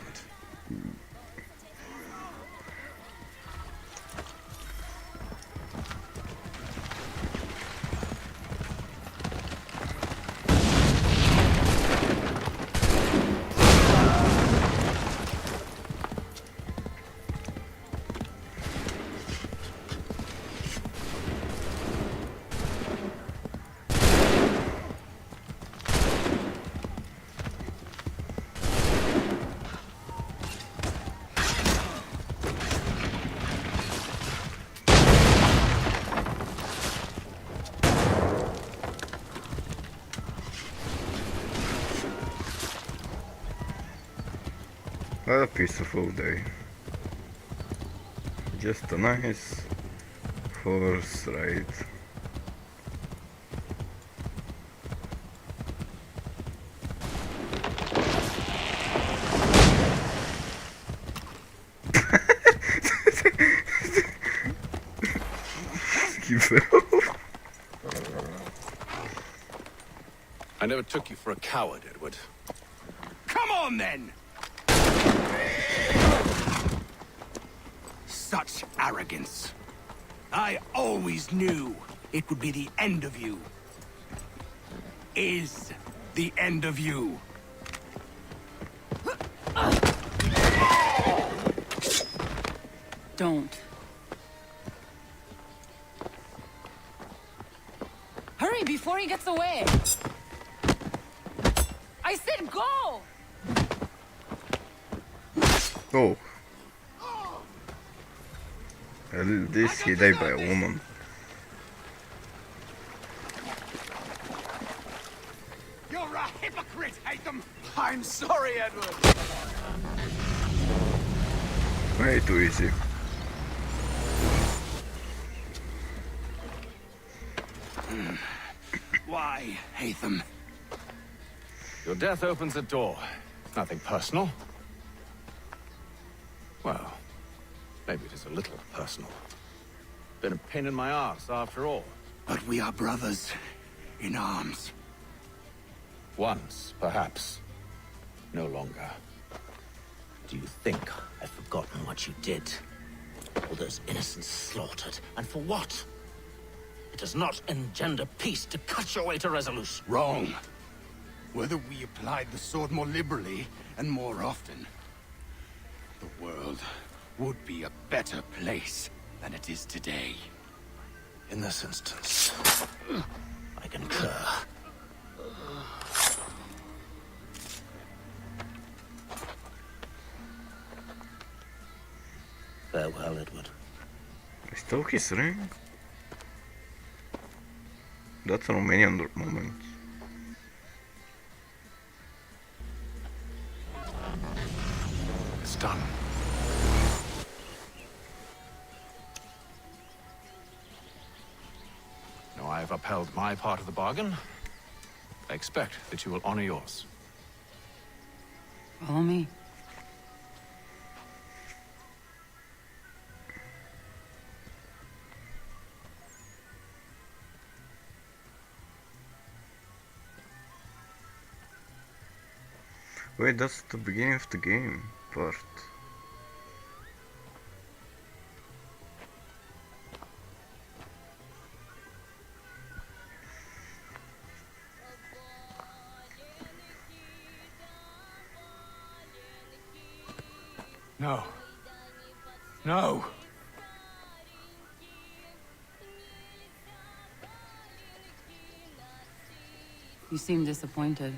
What a peaceful day. Just a nice horse ride. I never took you for a coward, Edward. Come on, then! Such arrogance. I always knew it would be the end of you. Is the end of you. Don't. Hurry before he gets away! I said go! Oh. At least he died by a woman. You're a hypocrite, Hatham! I'm sorry, Edward! Way too easy. Why, Hatham? Your death opens a door. It's nothing personal. Well, maybe it is a little personal. Been a pain in my ass, after all. But we are brothers in arms. Once, perhaps. No longer. Do you think I've forgotten what you did? All those innocents slaughtered, and for what? It does not engender peace to cut your way to resolution. Wrong. Whether we applied the sword more liberally and more often, the world would be a better place than it is today. In this instance, I concur. Farewell, Edward. I stole his ring? That's a Romanian moment. It's done. Now I have upheld my part of the bargain. I expect that you will honor yours. Follow me. Wait, that's the beginning of the game part. No. No! You seem disappointed.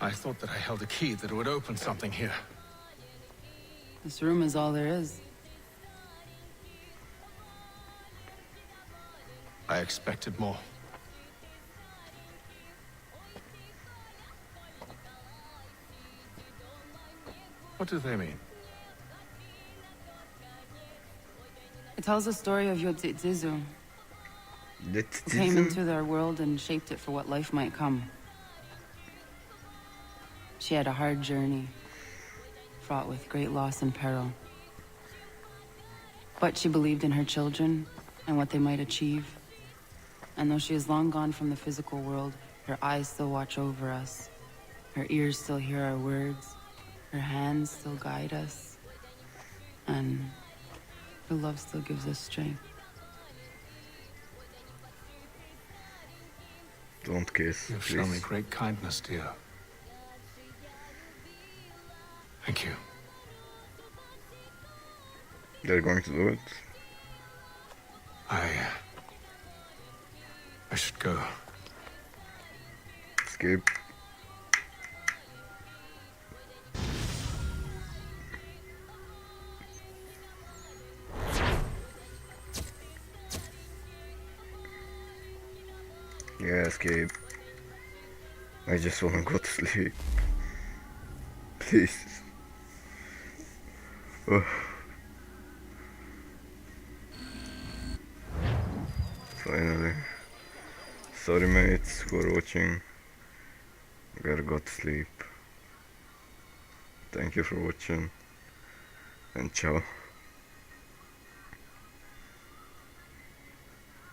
I thought that I held a key that would open something here. This room is all there is. I expected more. What do they mean? It tells the story of Yodzizu, who came into their world and shaped it for what life might come. She had a hard journey, fraught with great loss and peril. But she believed in her children and what they might achieve. And though she is long gone from the physical world, her eyes still watch over us. Her ears still hear our words. Her hands still guide us. And her love still gives us strength. Don't kiss, You've shown me great kindness, dear. Thank you. They're going to do it. I should go. Skip. Yeah, escape. I just wanna go to sleep. Please. Oh. Finally. Sorry mates for watching. Gotta go to sleep. Thank you for watching. And ciao.